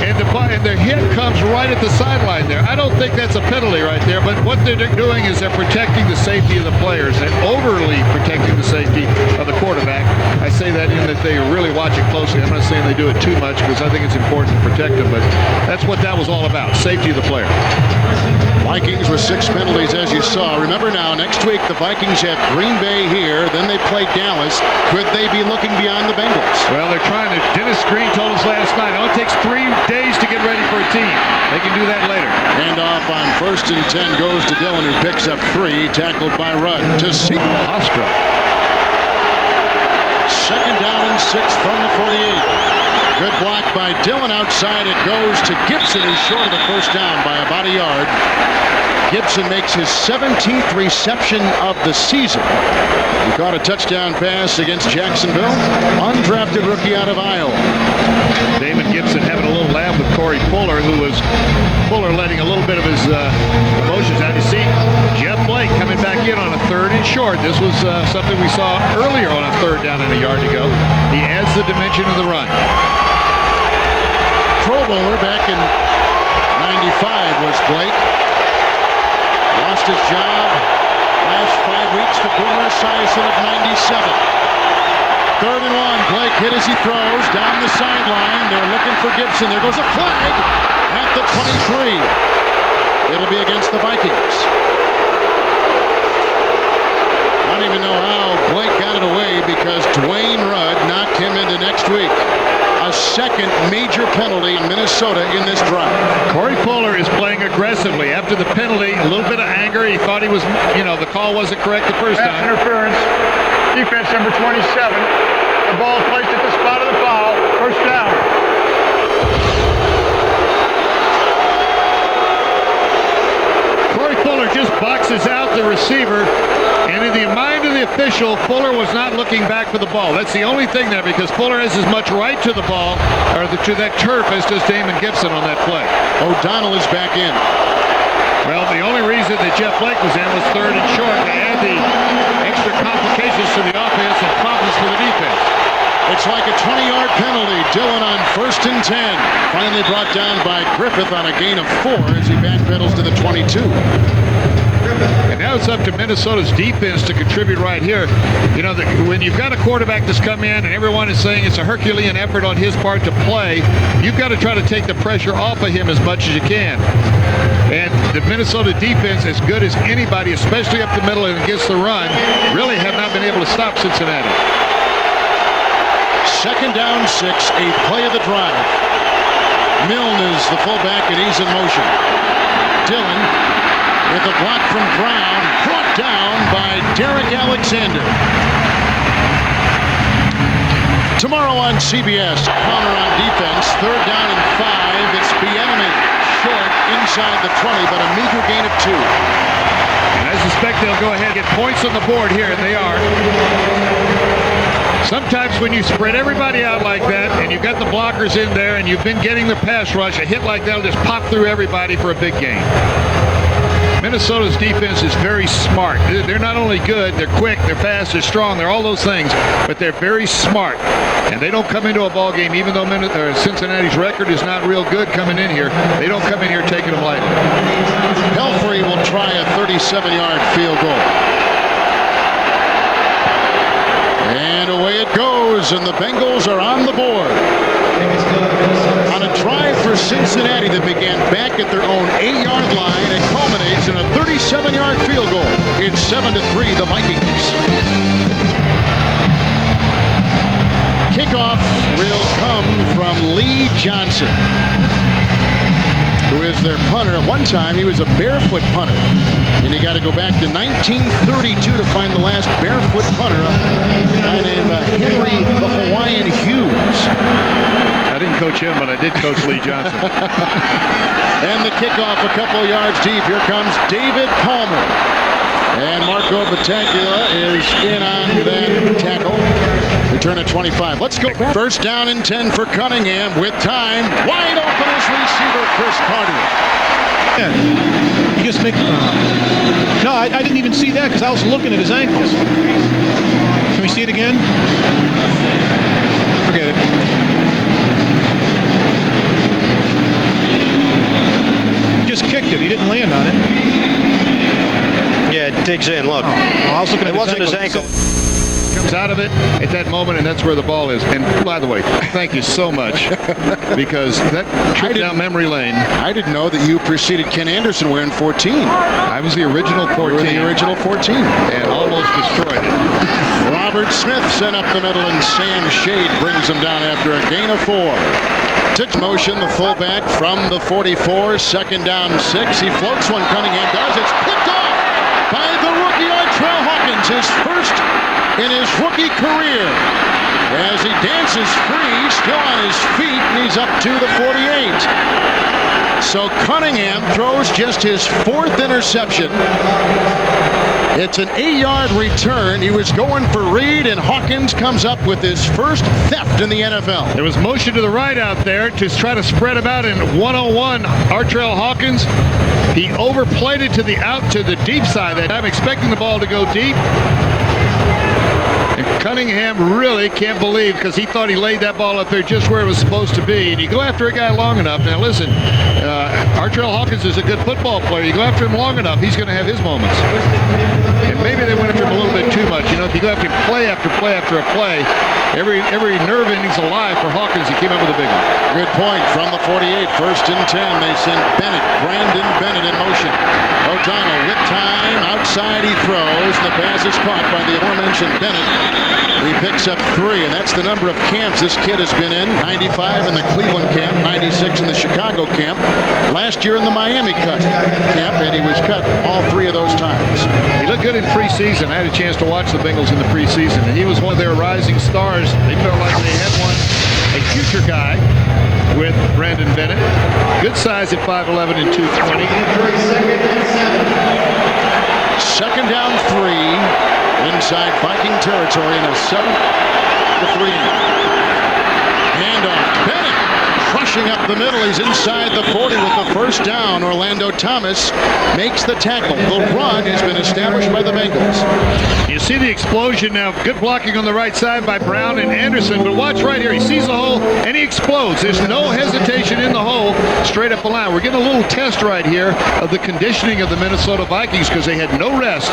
And the hit comes right at the sideline there. I don't think that's a penalty right there, but what they're doing is they're protecting the safety of the players and overly protecting the safety of the quarterback. I say that in that they really watch it closely. I'm not saying they do it too much because I think it's important to protect them, but that's what that was all about, safety of the player. Vikings with 6 penalties, as you saw. Remember now, next week the Vikings have Green Bay here, then they play Dallas. Could they be looking beyond the Bengals? Well, they're trying to. Dennis Green told us last night, it only takes 3 days to get ready for a team. They can do that later. Handoff on 1st and 10 goes to Dillon, who picks up 3, tackled by Rudd. To Seton Hofstra. 2nd down and 6 from the 48. Good block by Dillon outside. It goes to Gibson, who's short of the first down by about a yard. Gibson makes his 17th reception of the season. He caught a touchdown pass against Jacksonville. Undrafted rookie out of Iowa. Damon Gibson having a little laugh with Corey Fuller, Fuller letting a little bit of his emotions out. You see Jeff Blake coming back in on a 3rd and short. This was something we saw earlier on a 3rd down and a yard to go. He adds the dimension of the run. Pro Bowler back in 95 was Blake. Lost his job last 5 weeks to Boomer Esiason of 97. 3rd and 1. Blake hit as he throws down the sideline. They're looking for Gibson. There goes a flag at the 23. It'll be against the Vikings. I don't even know how Blake got it away because Dwayne Rudd knocked him into next week. A second major penalty in Minnesota in this drive. Corey Fuller is playing aggressively. After the penalty, a little bit of anger. He thought he was, the call wasn't correct the first Pass time. interference. Defense number 27. The ball is placed at the spot of the foul. First down. Corey Fuller just boxes out the receiver, and in the mind of the official, Fuller was not looking back for the ball. That's the only thing there, because Fuller has as much right to the ball, or to that turf, as does Damon Gibson on that play. O'Donnell is back in. Well, the only reason that Jeff Blake was in was 3rd and short to add the extra complications to the offense and problems for the defense. It's like a 20-yard penalty. Dillon on 1st and 10. Finally brought down by Griffith on a gain of 4 as he backpedals to the 22. And now it's up to Minnesota's defense to contribute right here. When you've got a quarterback that's come in and everyone is saying it's a Herculean effort on his part to play, you've got to try to take the pressure off of him as much as you can. And the Minnesota defense, as good as anybody, especially up the middle and against the run, really have not been able to stop Cincinnati. 2nd down 6, 8th play of the drive. Milne is the fullback and he's in motion. Dillon with a block from Brown, brought down by Derek Alexander. Tomorrow on CBS, Connor on defense, 3rd down and 5. It's Bieniemy short inside the 20, but a meager gain of 2. And I suspect they'll go ahead and get points on the board here, and they are. Sometimes when you spread everybody out like that and you've got the blockers in there and you've been getting the pass rush, a hit like that will just pop through everybody for a big gain. Minnesota's defense is very smart. They're not only good, they're quick, they're fast, they're strong, they're all those things, but they're very smart. And they don't come into a ball game, even though Cincinnati's record is not real good coming in here, they don't come in here taking them lightly. Pelfrey will try a 37-yard field goal. And away it goes, and the Bengals are on the board. On a drive for Cincinnati that began back at their own 8-yard line, it culminates in a 37-yard field goal. It's 7-3, the Vikings. Kickoff will come from Lee Johnson, who is their punter. At one time, he was a barefoot punter. And you got to go back to 1932 to find the last barefoot punter, a guy named Henry the Hawaiian Hughes. I didn't coach him, but I did coach Lee Johnson. And the kickoff a couple yards deep. Here comes David Palmer. And Marco Battaglia is in on that tackle. Return at 25. Let's go. 1st down and 10 for Cunningham with time. Wide open as receiver Chris Carter. Yeah. You just make. No, I didn't even see that because I was looking at his ankles. Can we see it again? Forget it. He just kicked it. He didn't land on it. Yeah, it digs in. Look. Oh, I was looking at it wasn't his ankle. Comes out of it at that moment, and that's where the ball is. And by the way, thank you so much, because that trip down memory lane. I didn't know that you preceded Ken Anderson wearing 14. I was the original 14. You were the original 14. And almost destroyed it. Robert Smith sent up the middle, and Sam Shade brings him down after a gain of 4. Six motion, the fullback from the 44, 2nd down 6. He floats one, Cunningham does. It's picked off by the rookie Artrell Hawkins, his first in his rookie career. As he dances free, still on his feet, and he's up to the 48. So Cunningham throws just his 4th interception. It's an 8-yard return. He was going for Reed, and Hawkins comes up with his first theft in the NFL. There was motion to the right out there to try to spread him out in 101. Artrell Hawkins, he overplayed it to the deep side that I'm expecting the ball to go deep. And Cunningham really can't believe, because he thought he laid that ball up there just where it was supposed to be. And you go after a guy long enough. Now listen, Artrell Hawkins is a good football player. You go after him long enough, he's going to have his moments. And maybe they went after him a little bit too much. You know, if you go after him play after play after a play, every nerve ending's alive for Hawkins. He came up with a big one. Good point from the 48. First and 10. They send Brandon Bennett in motion. O'Donnell with time. Outside he throws. The pass is caught by the aforementioned Bennett. He picks up 3, and that's the number of camps this kid has been in. 95 in the Cleveland camp, 96 in the Chicago camp. Last year in the Miami camp, and he was cut all 3 of those times. He looked good in preseason. I had a chance to watch the Bengals in the preseason, and he was one of their rising stars. They felt like they had a future guy with Brandon Bennett. Good size at 5'11" and 220. Second down 3 inside Viking territory in a 7-3. Handoff. Bennett crushing up the middle. He's inside the 40 with the first down. Orlando Thomas makes the tackle. The run has been established by the Bengals. You see the explosion now. Good blocking on the right side by Brown and Anderson. But watch right here. He sees the hole and he explodes. There's no hesitation in the hole. Straight up the line. We're getting a little test right here of the conditioning of the Minnesota Vikings, because they had no rest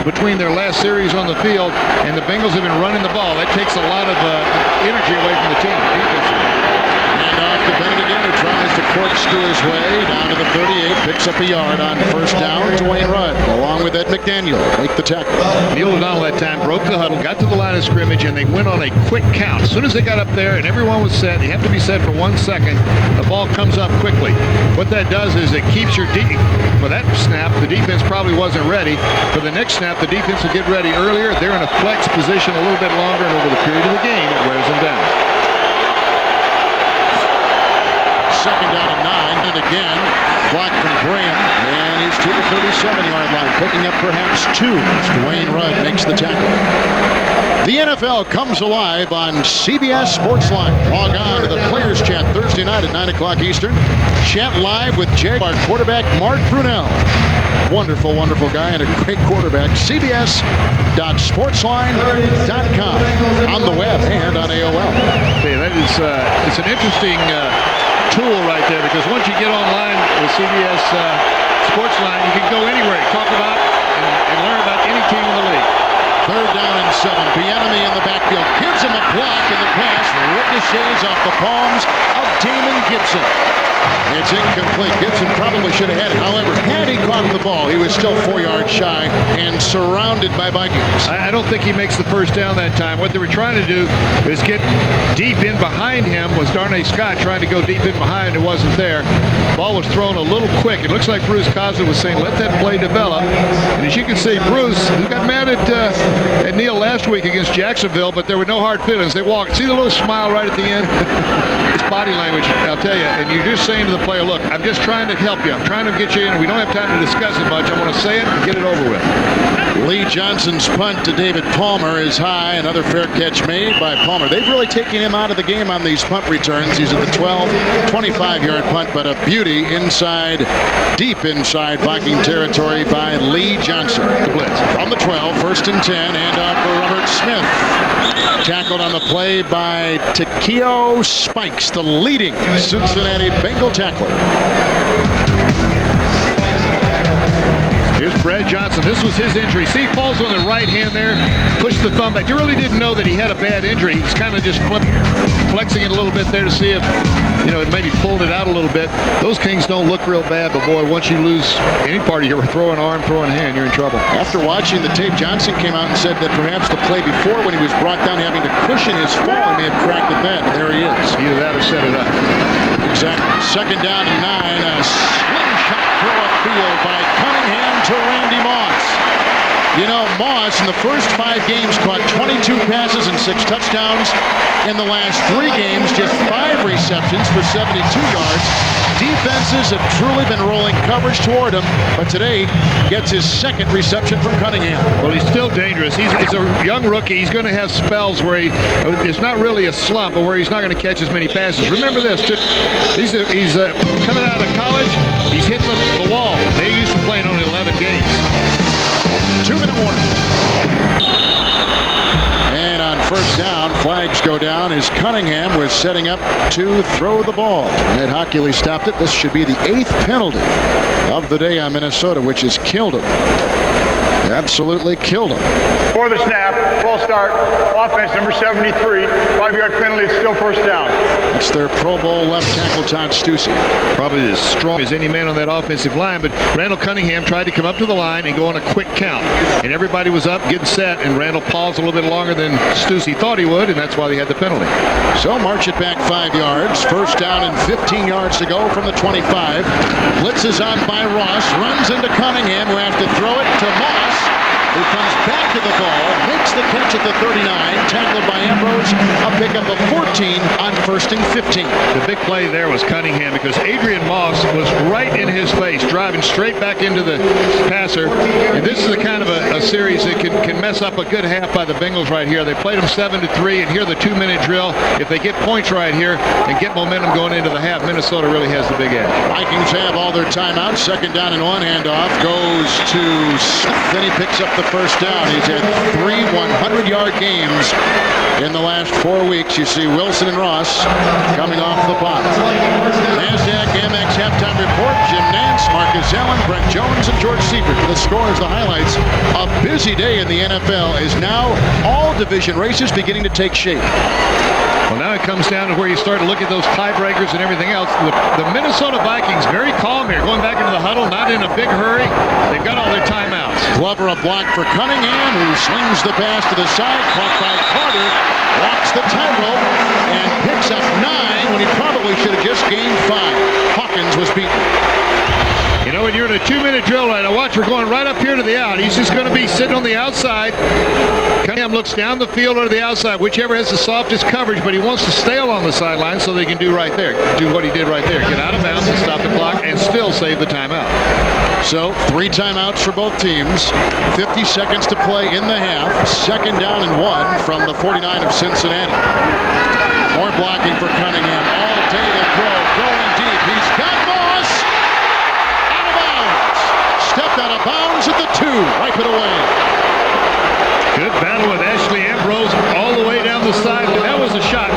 between their last series on the field, and the Bengals have been running the ball. That takes a lot of energy away from the team. And off to Bennett again, who tries to corkscrew his way down to the 38. Picks up a yard on first down. Dwayne Rudd, along with Ed McDaniel, make the tackle. Neil O'Donnell that time broke the huddle, got to the line of scrimmage, and they went on a quick count. As soon as they got up there and everyone was set, you have to be set for 1 second, the ball comes up quickly. What that does is it keeps your for that snap, the defense probably wasn't ready. For the next snap, the defense will get ready earlier. They're in a flex position a little bit longer, and over the period of the game, it wears them down. Second down and 9, and again, block from Graham, and he's to the 37-yard line, picking up perhaps 2. Dwayne Rudd makes the tackle. The NFL comes alive on CBS Sportsline. Log on to the Players Chat Thursday night at 9 o'clock Eastern. Chat live with Jaguar quarterback Mark Brunell. Wonderful, wonderful guy and a great quarterback. CBS.sportsline.com on the web and on AOL. Okay, that is it's an interesting tool right there, because once you get online with CBS Sportsline, you can go anywhere, talk about and learn about any team in the league. Third down and 7. Bieniemy in the backfield gives him a block, and the pass ricochets off the palms of Damon Gibson. It's incomplete. Gibson probably should have had it. However, had he caught the ball, he was still 4 yards shy and surrounded by Vikings. I don't think he makes the first down that time. What they were trying to do is get deep in behind him. Was Darnay Scott trying to go deep in behind? It wasn't there. Ball was thrown a little quick. It looks like Bruce Cosner was saying, let that play develop. And as you can see, Bruce got mad at Neil last week against Jacksonville, but there were no hard feelings. They walked. See the little smile right at the end? It's body language, I'll tell you. And you're just saying to the player, look, I'm just trying to help you. I'm trying to get you in. We don't have time to discuss it much. I want to say it and get it over with. Lee Johnson's punt to David Palmer is high. Another fair catch made by Palmer. They've really taken him out of the game on these punt returns. He's at the 25-yard punt, but a beauty inside, deep inside Viking territory by Lee Johnson. The blitz. From the 12, first and 10, and off for Robert Smith. Tackled on the play by Takeo Spikes, the leading Cincinnati Bengal tackler. Here's Brad Johnson. This was his injury. See, he falls on the right hand there, pushed the thumb back. You really didn't know that he had a bad injury. He's kind of just flexing it a little bit there to see if, it maybe pulled it out a little bit. Those Kings don't look real bad, but boy, once you lose any part of your throwing arm, throwing hand, you're in trouble. After watching the tape, Johnson came out and said that perhaps the play before, when he was brought down having to cushion his fall, he may have cracked it then. There he is. Either that or set it up. Exactly. Second down and 9. A slingshot throw upfield by Cunningham to Randy Moss. Moss in the first 5 games caught 22 passes and 6 touchdowns. In the last 3 games, just 5 receptions for 72 yards. Defenses have truly been rolling coverage toward him, but today gets his second reception from Cunningham. Well, he's still dangerous. He's a young rookie. He's going to have spells where it's not really a slump, but where he's not going to catch as many passes. Remember this, he's coming out of college, he's hitting the wall. They used to playing only 11 games. 2-minute warning. And first down. Flags go down as Cunningham was setting up to throw the ball. Ed Hockley stopped it. This should be the 8th penalty of the day on Minnesota, which has killed him. Absolutely killed him. For the snap, full start, offense number 73, 5-yard penalty, it's still first down. It's their Pro Bowl left tackle Todd Stussy. Probably as strong as any man on that offensive line, but Randall Cunningham tried to come up to the line and go on a quick count. And everybody was up, getting set, and Randall paused a little bit longer than Stussy thought he would, and that's why they had the penalty. So march it back 5 yards. First down and 15 yards to go from the 25. Blitz is on by Ross, runs into Cunningham, who has to throw it to Moss, who comes back to the ball, makes the catch at the 39, tackled by Ambrose, a pickup of 14 on 1st and 15. The big play there was Cunningham because Adrian Moss was right in his face, driving straight back into the passer. And this is the kind of a series that can mess up a good half by the Bengals right here. They played them 7-3, and here the 2-minute drill. If they get points right here and get momentum going into the half, Minnesota really has the big edge. Vikings have all their timeouts. Second down and 1, handoff goes to Smith. Then he picks up the first down. He's had 3 100-yard games in the last 4 weeks. You see Wilson and Ross coming off the bottom. NASDAQ Amex halftime report. Jim Nance, Marcus Allen, Brent Jones, and George Seibert. The scores, the highlights. A busy day in the NFL is now all division races beginning to take shape. Well, now it comes down to where you start to look at those tiebreakers and everything else. The Minnesota Vikings, very calm here, going back into the huddle, not in a big hurry. They've got all their timeouts. Glover, a block for Cunningham, who slings the pass to the side, caught by Carter, walks the tightrope, and picks up 9 when he probably should have just gained 5. Hawkins was beaten. You know, when you're in a 2-minute drill right now, watch, we're going right up here to the out. He's just going to be sitting on the outside. Cunningham looks down the field or to the outside, whichever has the softest coverage, but he wants to stay along the sideline so they can do right there. Do what he did right there. Get out of bounds and stop the clock and still save the timeout. So 3 timeouts for both teams. 50 seconds to play in the half. Second down and 1 from the 49 of Cincinnati. More blocking for Cunningham. All day to throw. Going deep. He's got Moss. Out of bounds. Stepped out of bounds at the 2. Wipe it away. Good battle with Ashley Ambrose all the way down the sideline. That was a shot.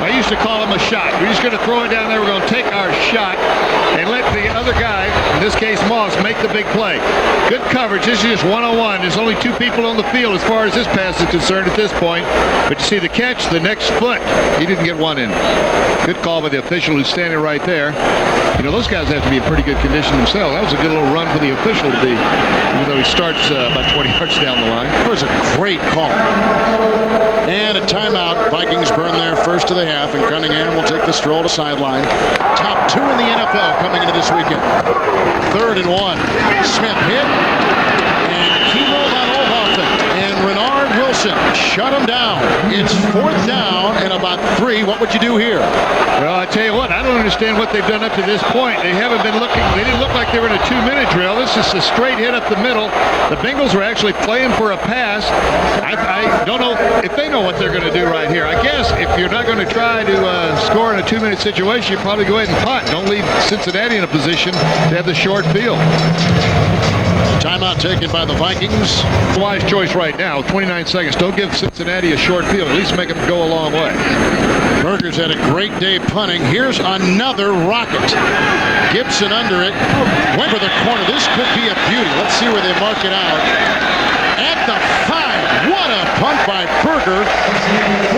I used to call him a shot. We're just going to throw it down there. We're going to take our shot and let the other guy, in this case Moss, make the big play. Good coverage. This is just one-on-one. There's only 2 people on the field as far as this pass is concerned at this point. But you see the catch, the next foot, he didn't get one in. Good call by the official who's standing right there. You know, those guys have to be in pretty good condition themselves. That was a good little run for the official to be, even though he starts about 20 yards down the line. It was a great call. And a timeout. Vikings burn their first of the half, and Cunningham will take the stroll to sideline. Top 2 in the NFL coming into this weekend. 3rd and 1. Smith hit, and Kimo van Olhoffen and Renard Wilson shut him down. It's 4th down and about 3. What would you do here? Well, I tell you what, I don't understand what they've done up to this point. They haven't been looking, they didn't look like they were in a 2-minute drill. This is a straight hit up the middle. The Bengals were actually playing for a pass. I don't know if they know what they're going to do right here. I guess if you're not going to try to score in a 2-minute situation, you probably go ahead and punt. Don't leave Cincinnati in a position to have the short field. Timeout taken by the Vikings. Wise choice right now, 29 seconds. Don't give Cincinnati a short field. At least make them go a long way. Berger's had a great day punting. Here's another rocket. Gibson under it. Went for the corner. This could be a beauty. Let's see where they mark it out. At the 5. What a punt by Berger.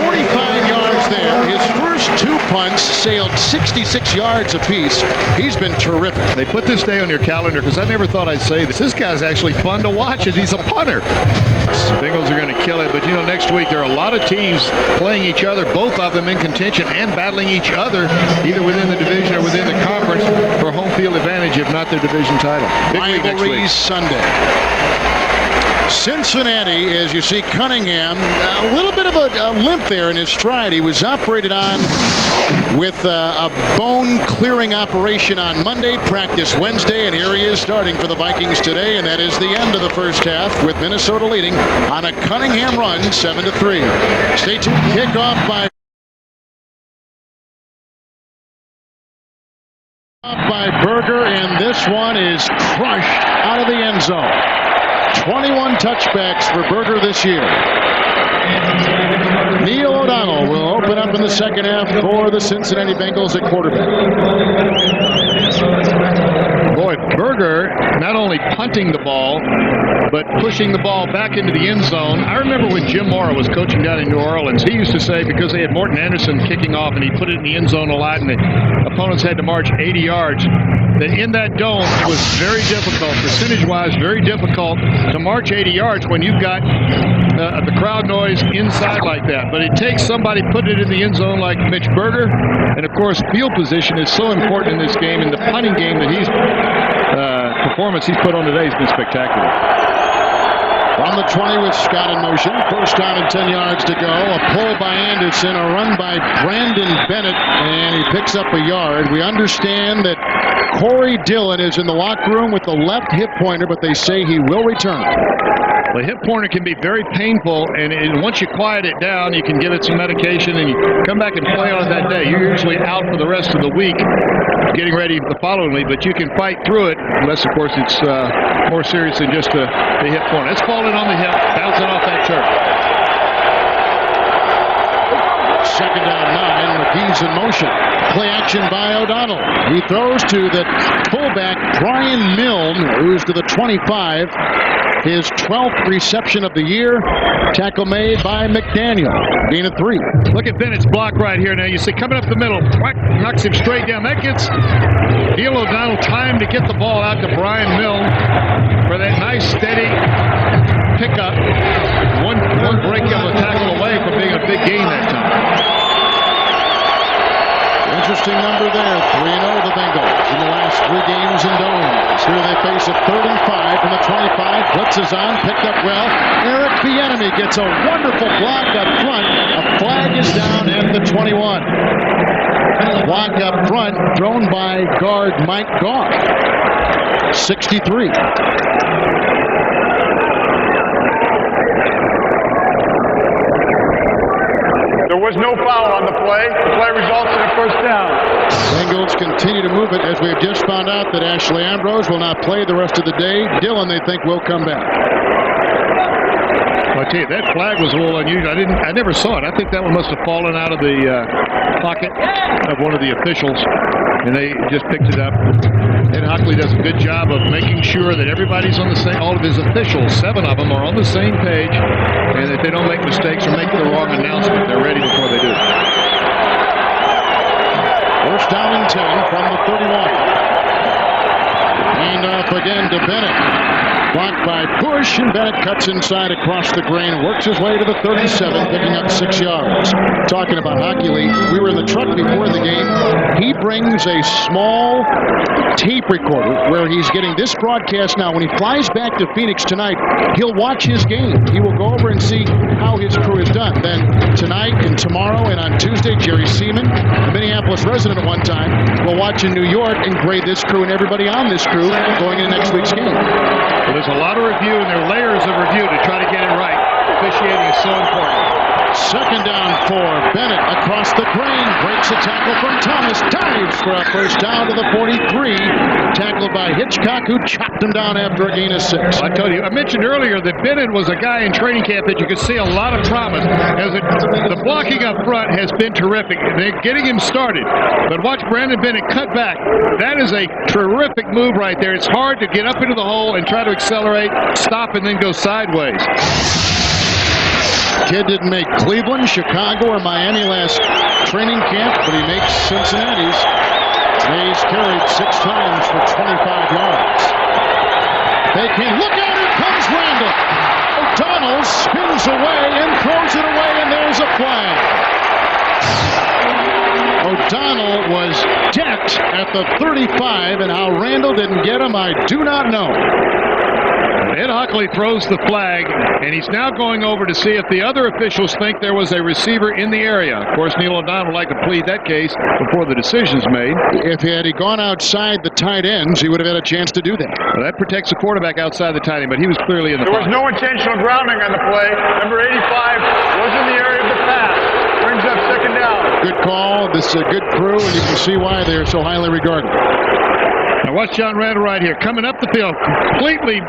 45 yards there. His first 2 punts sailed 66 yards apiece. He's been terrific. They put this day on your calendar because I never thought I'd say this. This guy's actually fun to watch, and he's a punter. The Bengals are going to kill it, but you know, next week there are a lot of teams playing each other, both of them in contention and battling each other, either within the division or within the conference, for home field advantage, if not their division title. Big week next week. Rivalries Sunday. Cincinnati, as you see Cunningham, a little bit of a limp there in his stride. He was operated on with a bone-clearing operation on Monday, practice Wednesday, and here he is starting for the Vikings today, and that is the end of the first half with Minnesota leading on a Cunningham run, 7-3. Stay tuned. Kickoff by Berger, and this one is crushed out of the end zone. 21 touchbacks for Berger this year. Neil O'Donnell will open up in the second half for the Cincinnati Bengals at quarterback. Boy, Berger not only punting the ball, but pushing the ball back into the end zone. I remember when Jim Mora was coaching down in New Orleans, he used to say, because they had Morton Anderson kicking off and he put it in the end zone a lot and the opponents had to march 80 yards, that in that dome it was very difficult, percentage-wise, very difficult to march 80 yards when you've got the crowd noise inside like that. But it takes somebody putting it in the end zone like Mitch Berger. And, of course, field position is so important in this game, and the punting game that performance he's put on today has been spectacular. From the 20 with Scott in motion. First down and 10 yards to go. A pull by Anderson, a run by Brandon Bennett, and he picks up a yard. We understand that Corey Dillon is in the locker room with the left hip pointer, but they say he will return. The hip pointer can be very painful, and once you quiet it down, you can give it some medication, and you come back and play on it that day. You're usually out for the rest of the week, getting ready the following week, but you can fight through it, unless, of course, it's more serious than just the hip pointer. It's falling on the hip, bouncing off that turf. Second down 9. McGee's in motion. Play action by O'Donnell. He throws to the fullback, Brian Milne, who's to the 25. His 12th reception of the year. Tackle made by McDaniel. Gain of 3. Look at Bennett's block right here. Now you see coming up the middle, knocks him straight down. That gives Neil O'Donnell time to get the ball out to Brian Milne for that nice steady pickup. One break of a tackle away from being a big gain that time. Interesting number there. 3-0 the Bengals in the last 3 games in domes. Here they face a 3rd and 5 from the 25. Blitz is on, picked up well. Eric Bieniemy gets a wonderful block up front. A flag is down at the 21. Block up front thrown by guard Mike Goff. 63. There was no foul on the play. The play results in a first down. Bengals continue to move it, as we have just found out that Ashley Ambrose will not play the rest of the day. Dillon, they think, will come back. Well, I tell you, that flag was a little unusual. I never saw it. I think that one must have fallen out of the pocket of one of the officials, and they just picked it up. Ed Hockley does a good job of making sure that everybody's on the same, all of his officials, 7 of them, are on the same page, and that they don't make mistakes or make the wrong announcement. They're ready before they do. First down and 10 from the 31. And off again to Bennett. Blocked by Bush, and Bennett cuts inside across the grain, works his way to the 37, picking up 6 yards. Talking about Hockey League, we were in the truck before the game. He brings a small tape recorder where he's getting this broadcast now. When he flies back to Phoenix tonight, he'll watch his game. He will go over and see how his crew is done. Then tonight and tomorrow and on Tuesday, Jerry Seaman, a Minneapolis resident at one time, will watch in New York and grade this crew and everybody on this crew going into next week's game. Well, there's a lot of review, and there are layers of review to try to get it right. Officiating is so important. Second down for Bennett across the grain. Breaks a tackle from Thomas. Dives for a first down to the 43. Tackled by Hitchcock, who chopped him down after a gain of 6. I told you, I mentioned earlier that Bennett was a guy in training camp that you could see a lot of promise. The blocking up front has been terrific. They're getting him started. But watch Brandon Bennett cut back. That is a terrific move right there. It's hard to get up into the hole and try to accelerate, stop, and then go sideways. Kid didn't make Cleveland, Chicago, or Miami last training camp, but he makes Cincinnati's. He's carried 6 times for 25 yards. They can look out, here comes Randall. O'Donnell spins away and throws it away, and there's a flag. O'Donnell was decked at the 35, and how Randall didn't get him, I do not know. Ed Hockley throws the flag, and he's now going over to see if the other officials think there was a receiver in the area. Of course, Neil O'Donnell would like to plead that case before the decision's made. If he had gone outside the tight ends, he would have had a chance to do that. Well, that protects the quarterback outside the tight end, but he was clearly in the There was no intentional grounding on the play. Number 85 was in the area of the pass. Brings up second down. Good call. This is a good crew, and you can see why they're so highly regarded. Now watch John Randall right here. Coming up the field. Completely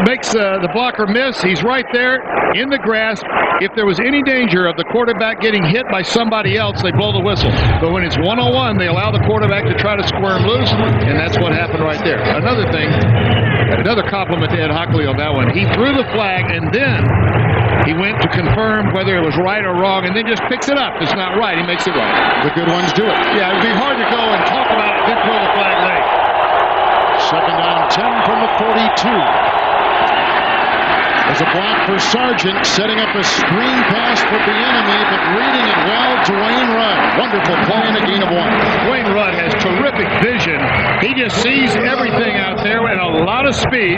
makes the blocker miss. He's right there in the grasp. If there was any danger of the quarterback getting hit by somebody else, they blow the whistle. But when it's one-on-one, they allow the quarterback to try to squirm loose, and that's what happened right there. Another thing, another compliment to Ed Hockley on that one. He threw the flag, and then he went to confirm whether it was right or wrong, and then just picks it up. If it's not right, he makes it right. The good ones do it. Yeah, it would be hard to go and talk about it, then throw the flag late. Second down, 10 from the 42. There's a block for Sargent, setting up a screen pass for the enemy, but reading it well, Dwayne Rudd. Wonderful play in a gain of 1. Dwayne Rudd has terrific vision. He just sees everything out there with a lot of speed.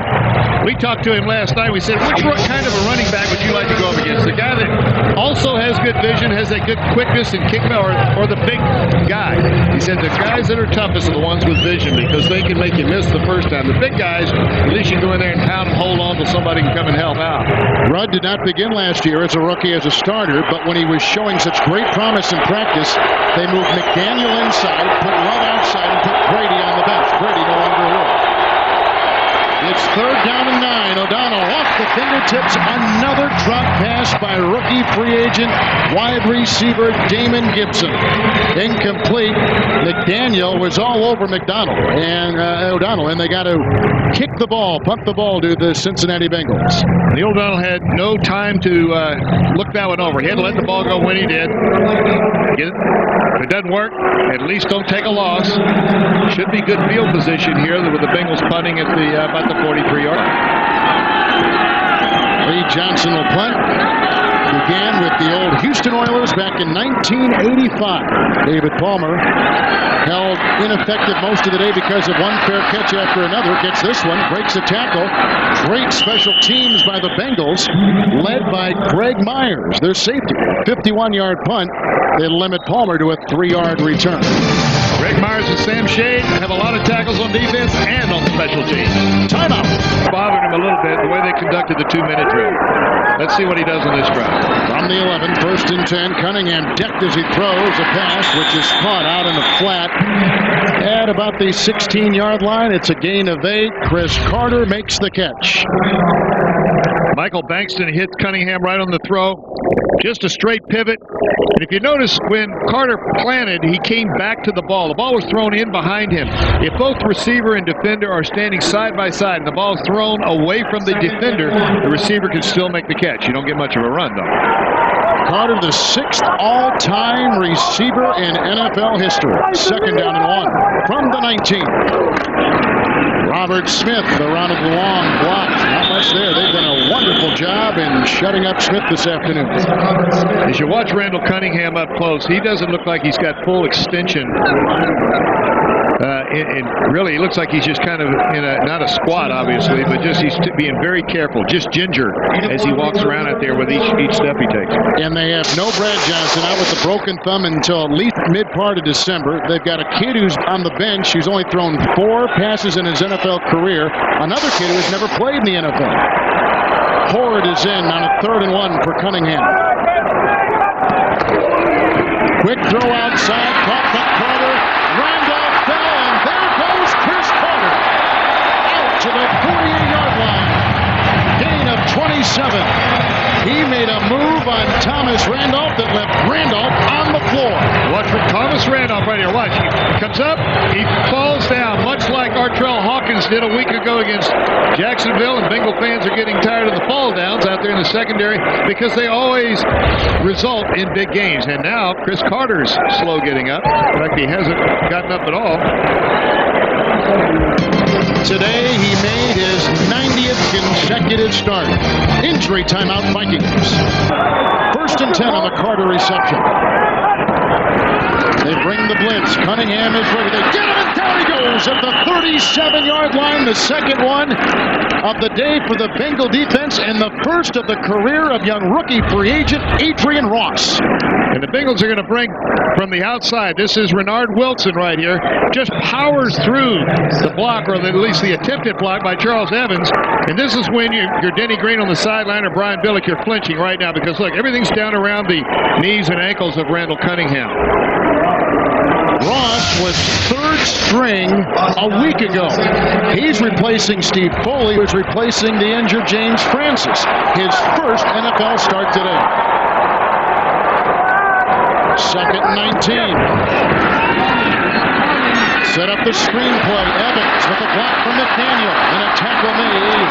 We talked to him last night. We said, which kind of a running back would you like to go up against? The guy that also has good vision, has a good quickness and kick, or the big guy? He said the guys that are toughest are the ones with vision because they can make you miss the first time. The big guys, at least you go in there and pound and hold on till somebody can come and help out. Rudd did not begin last year as a rookie, as a starter, but when he was showing such great promise in practice, they moved McDaniel inside, put Rudd outside, and put Brady on the bench. Brady no longer here. It's third down and 9. O'Donnell off the fingertips. Another drop pass by rookie free agent wide receiver Damon Gibson. Incomplete. McDaniel was all over McDonald and O'Donnell, and they got to kick the ball, punt the ball to the Cincinnati Bengals. Neil O'Donnell had no time to look that one over. He had to let the ball go when he did. Get it? If it doesn't work, at least don't take a loss. Should be good field position here with the Bengals punting at the about the 43-yard line. Lee Johnson will punt. Began with the old Houston Oilers back in 1985. David Palmer held ineffective most of the day because of one fair catch after another. Gets this one, breaks a tackle. Great special teams by the Bengals, led by Greg Myers, their safety. 51-yard punt. They limit Palmer to a 3-yard return. Greg Myers and Sam Shade have a lot of tackles on defense and on special teams. Timeout. Bothered him a little bit the way they conducted the 2-minute drill. Let's see what he does on this drive. From the 11, first and 10, Cunningham decked as he throws a pass, which is caught out in the flat at about the 16-yard line. It's a gain of 8. Chris Carter makes the catch. Michael Bankston hits Cunningham right on the throw. Just a straight pivot. And if you notice, when Carter planted, he came back to the ball. The ball was thrown in behind him. If both receiver and defender are standing side by side and the ball is thrown away from the defender, the receiver can still make the catch. You don't get much of a run, though. Carter, the 6th all-time receiver in NFL history. Second down and 1 from the 19. Robert Smith around the long block. Not much there. They've done a wonderful job in shutting up Smith this afternoon. As you watch Randall Cunningham up close, he doesn't look like he's got full extension. And really, he looks like he's just kind of in not a squat, obviously, but just he's being very careful, just ginger as he walks around out there with each step he takes. And they have no Brad Johnson out with a broken thumb until at least mid-part of December. They've got a kid who's on the bench who's only thrown 4 passes in his NFL career. Another kid who has never played in the NFL. Horde is in on a 3rd and 1 for Cunningham. Quick throw outside, caught by Carter. Randolph fell, and there goes Chris Carter. Out to the 48-yard line. Gain of 27. He made a move on Thomas Randolph that left Randolph on the floor. Watch for Thomas Randolph right here. Watch. He comes up. He falls down, much like Artrell Hawkins did a week ago against Jacksonville. And Bengal fans are getting tired of the fall downs out there in the secondary because they always result in big gains. And now Chris Carter's slow getting up. In fact, he hasn't gotten up at all. Today he made his 90th consecutive start. Injury timeout Vikings. First and 10 on the Carter reception. They bring the blitz. Cunningham is ready. They get him, and down he goes at the 37-yard line. The second one of the day for the Bengal defense and the first of the career of young rookie free agent Adrian Ross. And the Bengals are going to bring from the outside. This is Renard Wilson right here. Just powers through the block, or at least the attempted block by Charles Evans. And this is when you're Denny Green on the sideline or Brian Billick, you're flinching right now because, look, everything's down around the knees and ankles of Randall Cunningham. Ross was 3rd string a week ago. He's replacing Steve Foley, who's replacing the injured James Francis. His first NFL start today. 2nd and 19. Set up the screenplay. Evans with a block from McDaniel. And a tackle made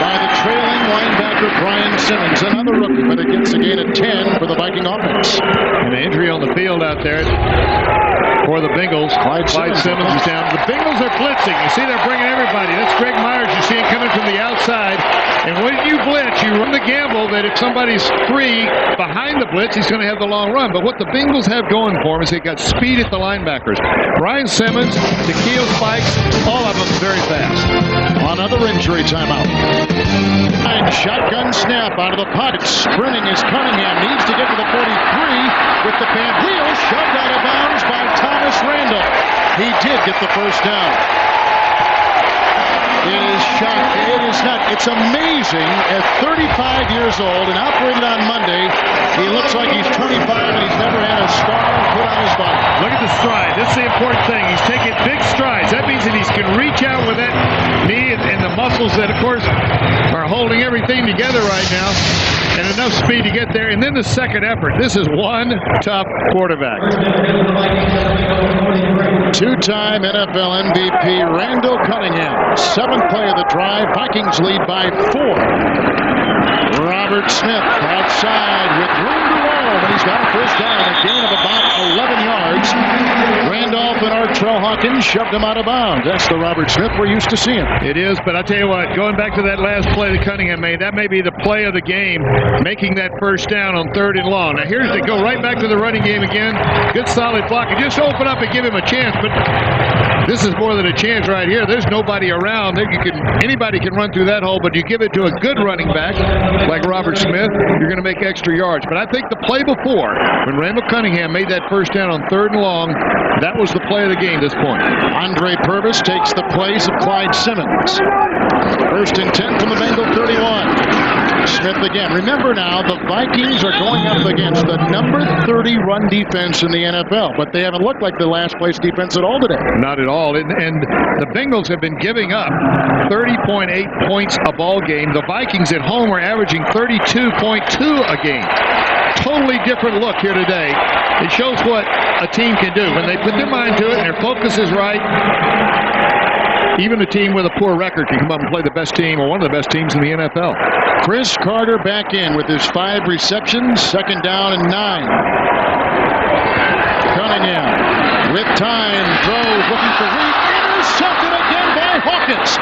by the trailing linebacker Brian Simmons. Another rookie, but it gets a gain of 10 for the Viking offense. And the injury on the field out there for the Bengals. Clyde Simmons is down. The Bengals are blitzing. You see they're bringing everybody. That's Greg Myers. You see him coming from the outside. And when you blitz, you run the gamble that if somebody's free behind the blitz, he's going to have the long run. But what the Bengals have going for them is they got speed at the linebackers. Brian Simmons, Takeo Spikes, all of them very fast. Another injury timeout. And shotgun snap out of the pocket. Sprinting is Cunningham. Needs to get to the 43 with the bad wheel shoved out of bounds by Thomas Randall. He did get the first down. It is shocking. It is not. It's amazing. At 35 years old and operated on Monday, he looks like he's 25 and he's never had a scar put on his body. Look at the stride. This is the important thing. He's taking big strides. That means that he can reach out with that knee and the muscles that, of course, are holding everything together right now. And enough speed to get there. And then the second effort. This is one tough quarterback. Two-time NFL MVP Randall Cunningham. 7th play of the drive. Vikings lead by 4. Robert Smith outside with room to roll, but he's got a first down, a gain of about 11 yards. Randolph and Artrell Hawkins shoved him out of bounds. That's the Robert Smith we're used to seeing. It is, but I tell you what, going back to that last play that Cunningham made, that may be the play of the game, making that first down on 3rd and long. Now here's they go right back to the running game again. Good solid block. And just open up and give him a chance, but this is more than a chance right here. There's nobody around. Anybody can run through that hole, but you give it to a good running back like Robert Smith, you're going to make extra yards. But I think the play before, when Randall Cunningham made that first down on 3rd and long, that was the play of the game at this point. Andre Purvis takes the place of Clyde Simmons. 1st and 10 from the Bengal 31. Smith again. Remember now, the Vikings are going up against the number 30 run defense in the NFL, but they haven't looked like the last place defense at all today. Not at all. And the Bengals have been giving up 30.8 points a ball game. The Vikings at home are averaging 32.2 a game. Totally different look here today. It shows what a team can do. When they put their mind to it and their focus is right, even a team with a poor record can come up and play the best team or one of the best teams in the NFL. Chris Carter back in with his 5 receptions, 2nd down and 9. Cunningham with time, throws, looking for Reed, intercepted again by Hawkins.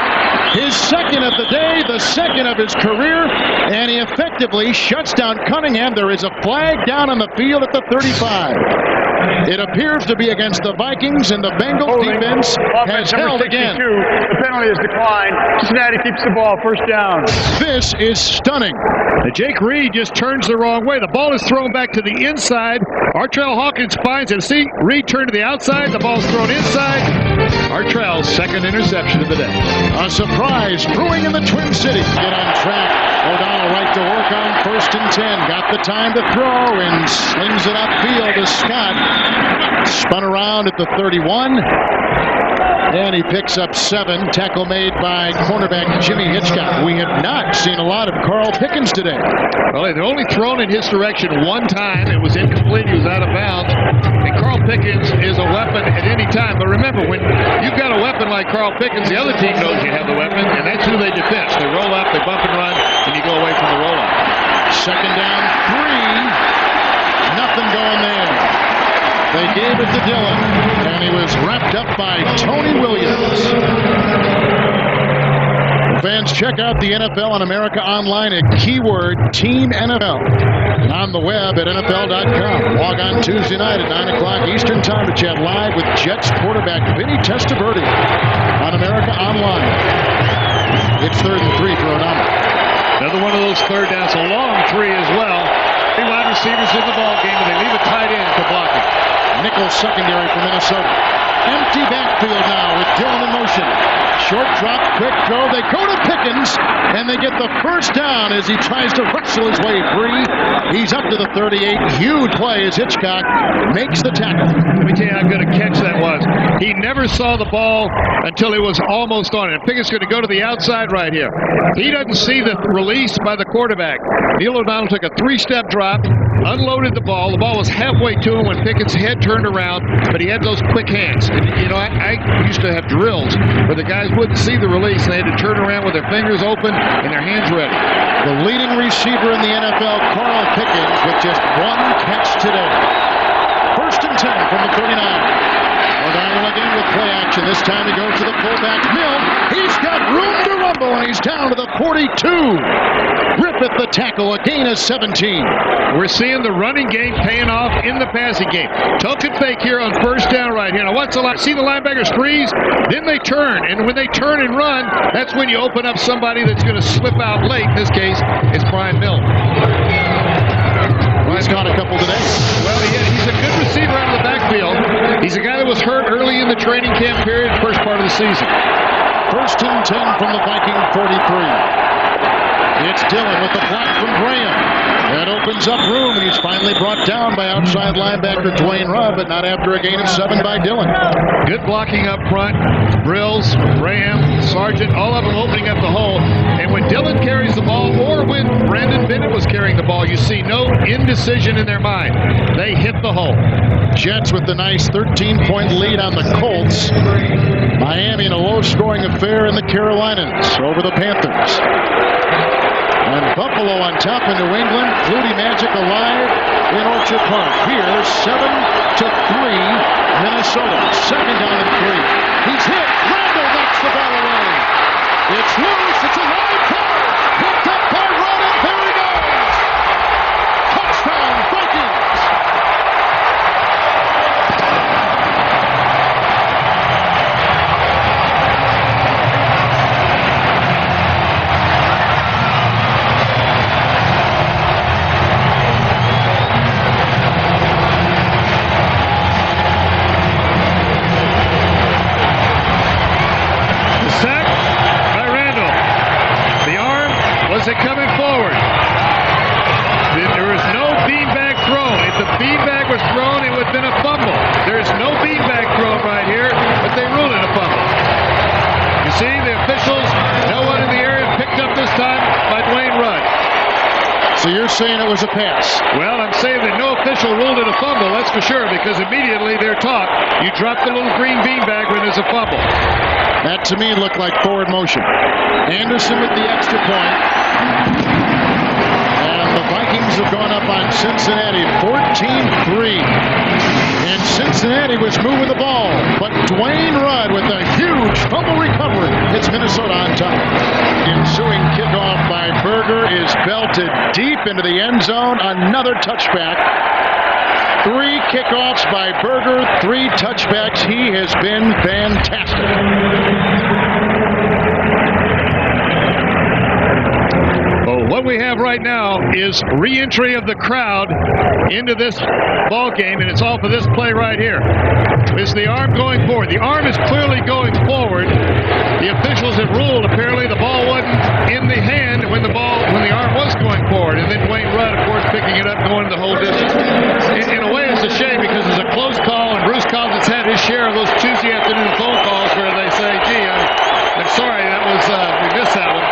His 2nd of the day, the 2nd of his career, and he effectively shuts down Cunningham. There is a flag down on the field at the 35. It appears to be against the Vikings, and the Bengals defense has held again. The penalty is declined. Cincinnati keeps the ball, first down. This is stunning. Jake Reed just turns the wrong way. The ball is thrown back to the inside. Artrell Hawkins finds it. See, Reed turned to the outside. The ball's thrown inside. Artrell's 2nd interception of the day. A surprise brewing in the Twin Cities. Get on track. O'Donnell right to work on 1st and 10. Got the time to throw and slings it upfield to Scott. Spun around at the 31. And he picks up 7. Tackle made by cornerback Jimmy Hitchcock. We have not seen a lot of Carl Pickens today. Well, they've only thrown in his direction one time. It was incomplete. He was out of bounds. And Carl Pickens is a weapon at any time. But remember, when you've got a weapon like Carl Pickens, the other team knows you have the weapon, and that's who they defend. They roll up, they bump and run, and you go away from the rollout. 2nd down, 3. Nothing going there. They gave it to Dillon, and he was wrapped up by Tony Williams. Fans, check out the NFL on America Online at keyword Team NFL. And on the web at NFL.com. Log on Tuesday night at 9 o'clock Eastern Time to chat live with Jets quarterback Vinny Testaverde on America Online. It's 3rd and 3 for O'Donnell. Another one of those 3rd downs, a long 3 as well. 3 wide receivers in the ball game, and they leave a tight end to block it. Nickel secondary for Minnesota. Empty backfield now with Dillon in motion. short drop, quick throw. They go to Pickens, and they get the first down as he tries to wrestle his way free. He's up to the 38. Huge play as Hitchcock makes the tackle. Let me tell you how good a catch that was. He never saw the ball until it was almost on it. Pickett's going to go to the outside right here. He doesn't see the release by the quarterback. Neil O'Donnell took a 3-step drop, unloaded the ball. The ball was halfway to him when Pickett's head turned around, but he had those quick hands. And, you know, I used to have drills where the guys wouldn't see the release. They had to turn around with their fingers open and their hands ready. The leading receiver in the NFL, Carl Pickens, with just one catch today. 1st and 10 from the 39. O'Donnell again with play action. This time he goes to the fullback, Mill. He's got room to rumble, and he's down to the 42. Griffith the tackle, a gain of 17. We're seeing the running game paying off in the passing game. Token fake here on 1st down right here. Now watch see the linebackers freeze, then they turn. And when they turn and run, that's when you open up somebody that's going to slip out late. In this case, it's Brian Mill. He's got a couple today. Well, he's a good receiver out of the backfield. He's a guy that was hurt early in the training camp period, first part of the season. 1st and 10 from the Viking 43. It's Dillon with the block from Graham. That opens up room, and he's finally brought down by outside linebacker Dwayne Rudd, but not after a gain of 7 by Dillon. Good blocking up front. Brills, Graham, Sargent, all of them opening up the hole. And when Dillon carries the ball, or when Brandon Bennett was carrying the ball, you see no indecision in their mind. They hit the hole. Jets with the nice 13-point lead on the Colts. Miami in a low-scoring affair in the Carolinas over the Panthers. And Buffalo on top in New England. Flutie Magic alive in Orchard Park. Here, 7-3, Minnesota. 2nd down and 3. He's hit. Randall knocks the ball away. It's loose. It's a wide ball. Picked up by Rudd, and there he goes. Touchdown, Vikings. Was it coming forward? There was no beanbag thrown. If the beanbag was thrown, it would have been a fumble. There is no beanbag thrown right here, but they ruled it a fumble. You see, the officials, no one in the area picked up this time by Dwayne Rudd. So you're saying it was a pass? Well, I'm saying that no official ruled it a fumble, that's for sure, because immediately they're taught you drop the little green beanbag when there's a fumble. That, to me, looked like forward motion. Anderson with the extra point. And the Vikings have gone up on Cincinnati 14-3. And Cincinnati was moving the ball. But Dwayne Rudd with a huge fumble recovery. It's Minnesota on top. Ensuing kickoff by Berger is belted deep into the end zone. Another touchback. 3 kickoffs by Berger, 3 touchbacks. He has been fantastic. Well, what we have right now is re-entry of the crowd into this ball game, and it's all for this play right here. It's the arm going forward. The arm is clearly going forward. The officials have ruled apparently the ball wasn't in the hand when the arm was going forward, and then Dwayne Rudd, of course, picking it up, going the whole distance. In a way, it's a shame because it's a close call, and Bruce Collins has had his share of those Tuesday afternoon phone calls where they say, "Gee, I'm sorry, that was we missed that one."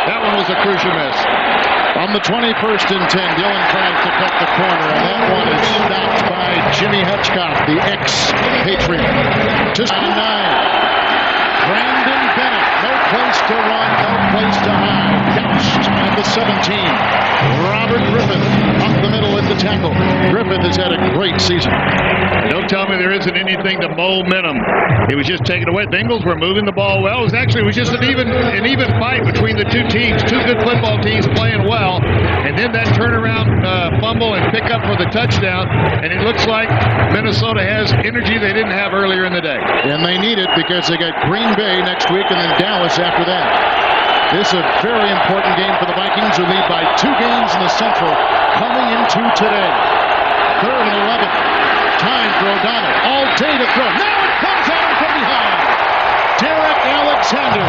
That one was a crucial miss. On the 21st and 10, Dillon tries to cut the corner, and that one is stopped by Jimmy Hitchcock, the ex-Patriot. Just 9. Brandon Bennett, no place to run, no place to hide. Doused at the 17. Robert Griffith up the middle at the tackle. Griffith has had a great season. Don't tell me there isn't anything to momentum. It was just taken away. Bengals were moving the ball well. It was just an even fight between the two teams. Two good football teams playing well. And then that turnaround fumble and pick up for the touchdown. And it looks like Minnesota has energy they didn't have earlier in the day. And they need it because they got Green Bay next week and then Dallas after that. This is a very important game for the Vikings, who lead by 2 games in the Central coming into today. 3rd and 11. Time for O'Donnell. All day to throw. Now it comes out from behind. Derek Alexander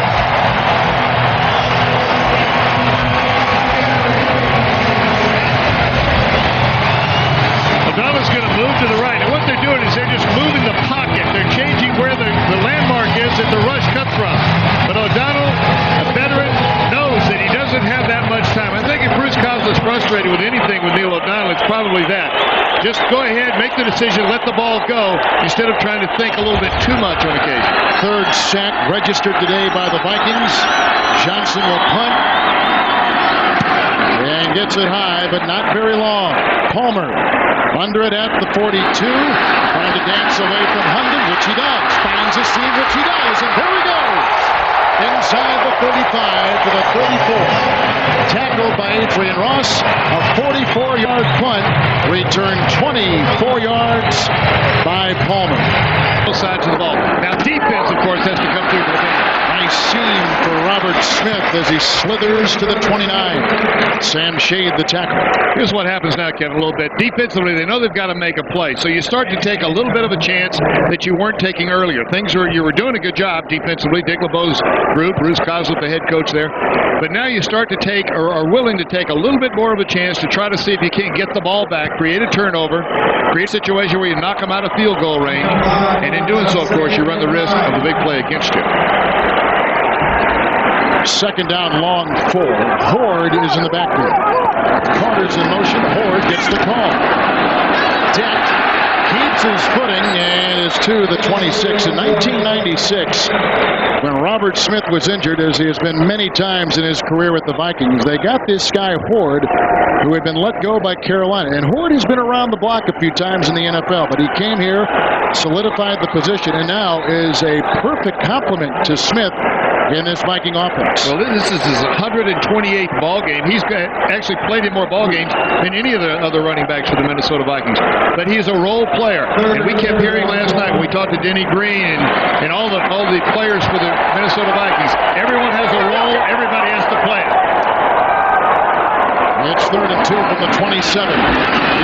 Just go ahead, make the decision, let the ball go, instead of trying to think a little bit too much on occasion. Third sack registered today by the Vikings. Johnson will punt. And gets it high, but not very long. Palmer under it at the 42. Trying to dance away from Hundon, which he does. Finds a seam, which he does. And here he goes. Inside the 35 to the 34. Tackled by Adrian Ross. A 44-yard punt. Returned 24 yards by Palmer. Both sides of the ball. Now defense, of course, has to come through for the Bengals. Nice seam for Robert Smith as he slithers to the 29. Sam Shade the tackle. Here's what happens now, Kevin, a little bit. Defensively, they know they've got to make a play. So you start to take a little bit of a chance that you weren't taking earlier. You were doing a good job defensively. Dick LeBeau's group, Bruce Coslett, the head coach there. But now you start to take, or are willing to take a little bit more of a chance to try to see if you can get the ball back, create a turnover, create a situation where you knock them out of field goal range. And in doing so, of course, you run the risk of the big play against you. Second down, long 4. Horde is in the backfield. Carter's in motion. Horde gets the call. Dent keeps his footing and is to the 26. In 1996, when Robert Smith was injured, as he has been many times in his career with the Vikings, they got this guy Horde, who had been let go by Carolina. And Horde has been around the block a few times in the NFL, but he came here, solidified the position, and now is a perfect complement to Smith in this Viking offense. Well, this is his 128th ball game. He's actually played in more ball games than any of the other running backs for the Minnesota Vikings. But he's a role player. And we kept hearing last night when we talked to Denny Green and all the players for the Minnesota Vikings. Everyone has a role. Everybody has to play it. It's 3rd and 2 from the 27.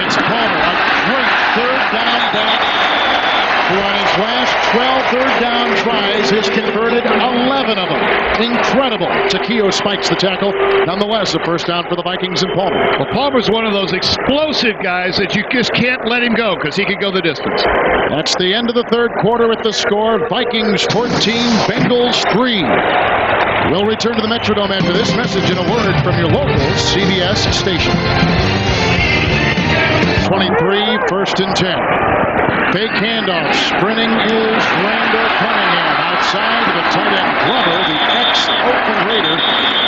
It's Palmer. A great third down back. Who on his last 12 third down tries has converted 11 of them. Incredible. Takeo spikes the tackle. Nonetheless, a first down for the Vikings and Palmer. Well, Palmer's one of those explosive guys that you just can't let him go because he can go the distance. That's the end of the third quarter with the score. Vikings 14, Bengals 3. We'll return to the Metrodome after this message and a word from your local CBS station. 23, 1st and 10. Fake handoff. Sprinting is Randall Cunningham. Outside to the tight end Glover, the ex-Oakland Raider.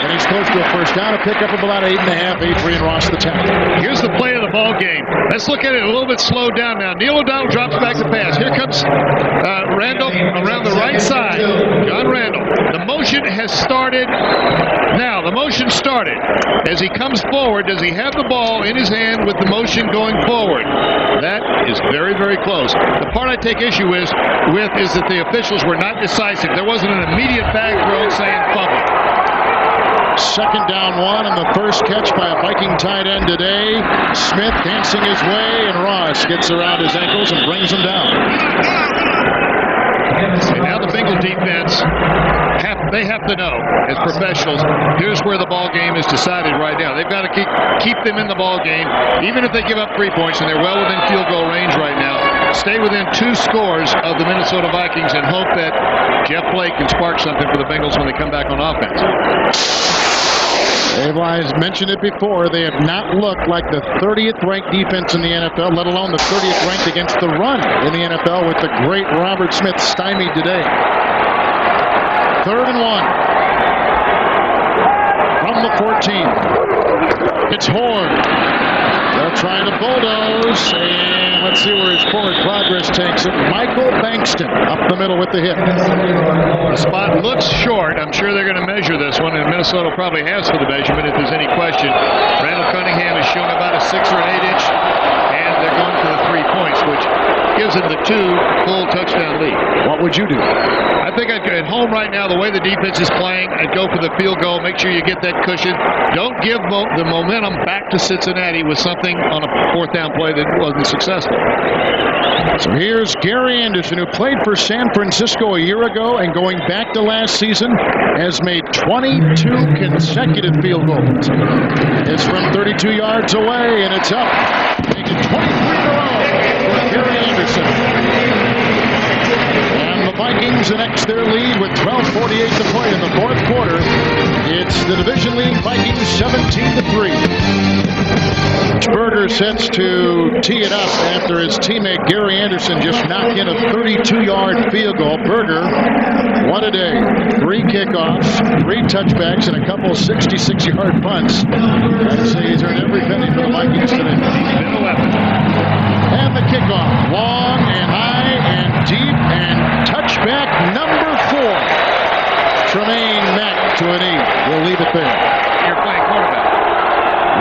And he's close to a first down. A pickup of about 8.5. Adrian Ross the tackle. Here's the play of the ball game. Let's look at it a little bit slowed down now. Neil O'Donnell drops back to pass. Here comes Randall around the right side. John Randall. The motion has started. Now, the motion started. As he comes forward, does he have the ball in his hand with the motion going forward? That is very, very close. The part I take issue with is that the officials were not decisive. There wasn't an immediate bag thrown saying fumble. Second down 1 on the first catch by a Viking tight end today. Smith dancing his way, and Ross gets around his ankles and brings him down. And now the Bengal defense, they have to know, as professionals, here's where the ball game is decided right now. They've got to keep them in the ball game, even if they give up 3 points, and they're well within field goal range right now. Stay within 2 scores of the Minnesota Vikings and hope that Jeff Blake can spark something for the Bengals when they come back on offense. I've mentioned it before. They have not looked like the 30th ranked defense in the NFL, let alone the 30th ranked against the run in the NFL, with the great Robert Smith stymied today. 3rd and 1 from the 14. It's Horn. They're trying to bulldoze, and let's see where his forward progress takes it. Michael Bankston up the middle with the hit. The spot looks short. I'm sure they're going to measure this one, and Minnesota probably has for the measurement if there's any question. Randall Cunningham has shown about a 6 or an 8 inch, and they're going for the 3 points, which gives them the 2 full touchdown lead. What would you do? I think I'd go at home right now, the way the defense is playing, I'd go for the field goal. Make sure you get that cushion. Don't give the momentum back to Cincinnati with something on a 4th down play that wasn't successful. So here's Gary Anderson, who played for San Francisco a year ago and going back to last season has made 22 consecutive field goals. It's from 32 yards away, and it's up. Making 23 in a row for Gary Anderson. And the Vikings annex their lead with 12:48 to play in the 4th quarter. It's the division leading Vikings 17-3. Berger sets to tee it up after his teammate Gary Anderson just knocked in a 32-yard field goal. Berger, what a day. 3 kickoffs, 3 touchbacks, and a couple 66-yard punts. I'd say he's earned every penny for the Vikings today. And the kickoff, long and high and deep, and touchback number 4. Tremaine Mack to a knee. We'll leave it there. You're playing quarterback.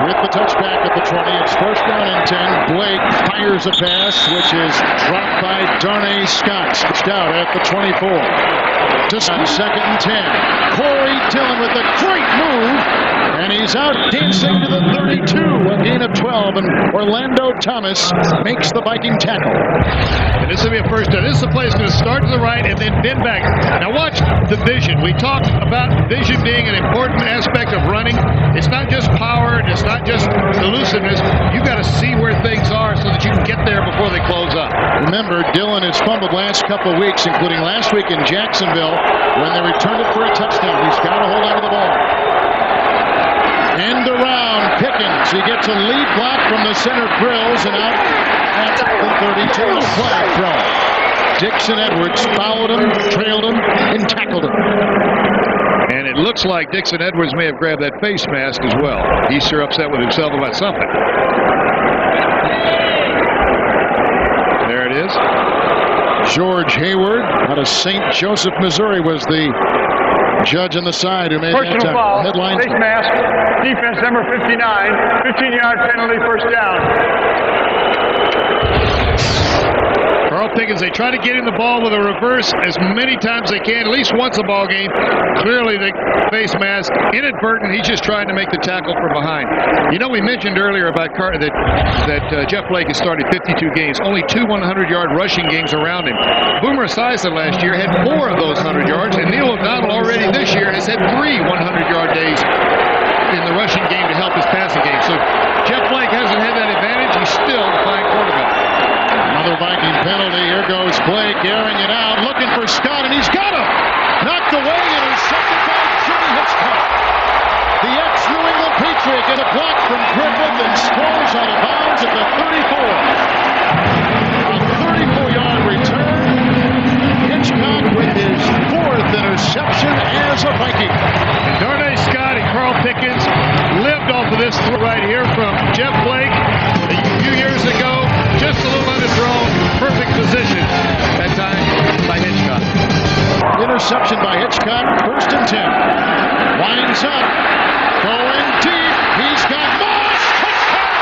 With the touchback at the 20, it's 1st down and 10. Blake fires a pass, which is dropped by Darnay Scott. Switched out at the 24. Just on 2nd and 10. Corey Dillon with a great move, and he's out dancing to the 32. A gain of 12, and Orlando Thomas makes the Viking tackle. And this will be a first down. This is a play that's going to start to the right and then bend back. Now watch the vision. We talked about vision being an important aspect of running. It's not just power, and it's not just elusiveness. You got to see where things are so that you can get there before they close up. Remember, Dillon has fumbled last couple of weeks, including last week in Jacksonville when they returned it for a touchdown. He's got to hold on to the ball. End around Pickens. He gets a lead block from the center grills and out at the 32. A flag throw. Dixon Edwards followed him, trailed him, and tackled him. And it looks like Dixon Edwards may have grabbed that face mask as well. He's sure upset with himself about something. There it is. George Hayward out of St. Joseph, Missouri was the judge on the side who made Personal that foul, headlines. face mask, defense number 59, 15-yard penalty, 1st down. Carl Pickens, they try to get him the ball with a reverse as many times they can, at least once a ball game. Clearly the face mask, inadvertent. He's just trying to make the tackle from behind. You know, we mentioned earlier about that Jeff Blake has started 52 games, only 2 100-yard rushing games around him. Boomer Esiason last year had 4 of those 100 yards, and Neil O'Donnell already this year has had 3 100-yard days in the rushing game to help his passing game. So Jeff Blake hasn't had that advantage. He's still the fine quarterback. Another Viking penalty. Here goes Blake airing it out, looking for Scott, and he's got him. Knocked away, intercepted by Jimmy Hitchcock. The ex-New England Patriot gets a block from Griffith and scores out of bounds at the 34. A 34-yard return. Hitchcock with his 4th interception as a Viking. And Darnay Scott and Carl Pickens lived off of this throw right here from Jeff Blake a few years ago. Just a little underthrown, perfect position that time by Hitchcock. Interception by Hitchcock, 1st and 10. Winds up, going deep. He's got Moss. Touchdown!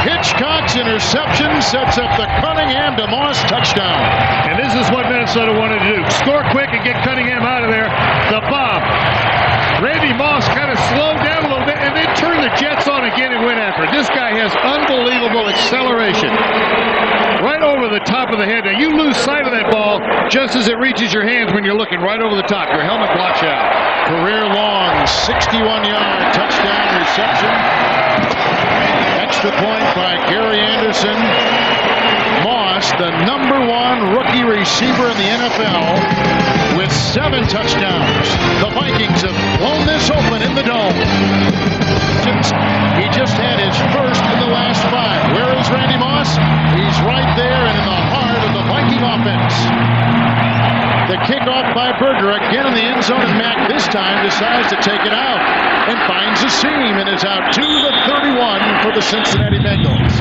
Hitchcock's interception sets up the Cunningham to Moss touchdown. And this is what Minnesota wanted to do. Score quick and get Cunningham out of there. The bomb. Randy Moss kind of slowed down a little bit and then turned the Jets on again and went after it. This guy has unbelievable acceleration. Right over the top of the head. Now you lose sight of that ball just as it reaches your hands when you're looking right over the top. Your helmet blocks you out. Career long 61-yard touchdown reception. Extra point by Gary Anderson. Moss, the #1 rookie receiver in the NFL with 7 touchdowns. The Vikings have blown this open in the dome. He just had his 1st in the last 5. Where is Randy Moss? He's right there and in the heart of the Viking offense. The kickoff by Berger again in the end zone, and Mack this time decides to take it out and finds a seam and is out to the 31 for the Cincinnati Bengals.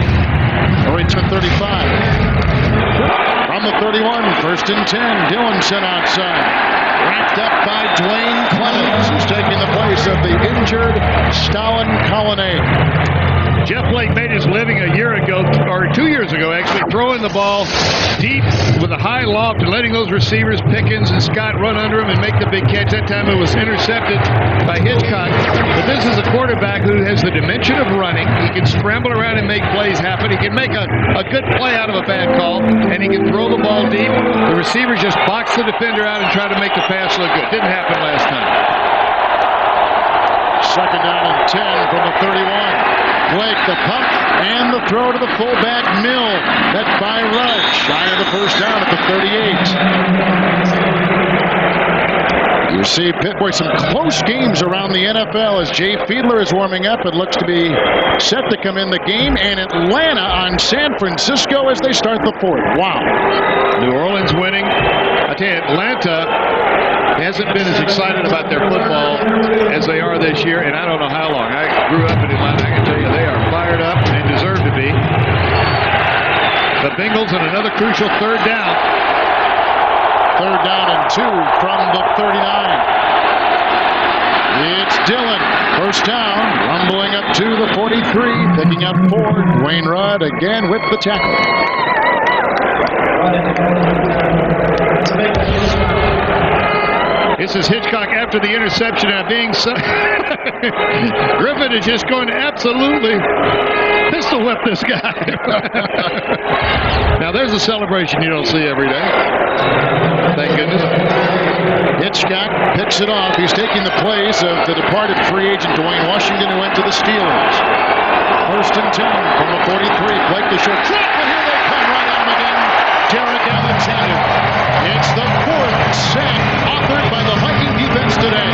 Or into 35. From the 31, 1st and 10. Dillon sent outside. Wrapped up by Dwayne Clemens, who's taking the place of the injured Stalin Colonnade. Jeff Blake made his living a year ago, or 2 years ago actually, throwing the ball deep with a high loft and letting those receivers, Pickens and Scott, run under him and make the big catch. That time it was intercepted by Hitchcock. But this is a quarterback who has the dimension of running. He can scramble around and make plays happen. He can make a good play out of a bad call, and he can throw the ball deep. The receivers just box the defender out and try to make the pass look good. Didn't happen last time. Second down and 10 from the 31. Blake, the pump, and the throw to the fullback, Mill. Met by Rudd. Shy of the first down at the 38. You see, Pitboy, some close games around the NFL as Jay Fiedler is warming up. It looks to be set to come in the game. And Atlanta on San Francisco as they start the fourth. Wow. New Orleans winning. I tell you, Atlanta hasn't been as excited about their football as they are this year, and I don't know how long. I grew up in Atlanta. I can tell you they are fired up and deserve to be. The Bengals on another crucial third down. Third down and 2 from the 39. It's Dillon. First down, rumbling up to the 43, picking up 4. Wayne Rudd again with the tackle. This is Hitchcock after the interception and being Griffin is just going to absolutely pistol whip this guy. Now there's a celebration you don't see every day. Thank goodness. Hitchcock picks it off. He's taking the place of the departed free agent Dwayne Washington, who went to the Steelers. First and 10 from the 43. Blake the short drop, and here they come right on him again. Derek Alexander. It's the 4th sack authored by the Viking defense today.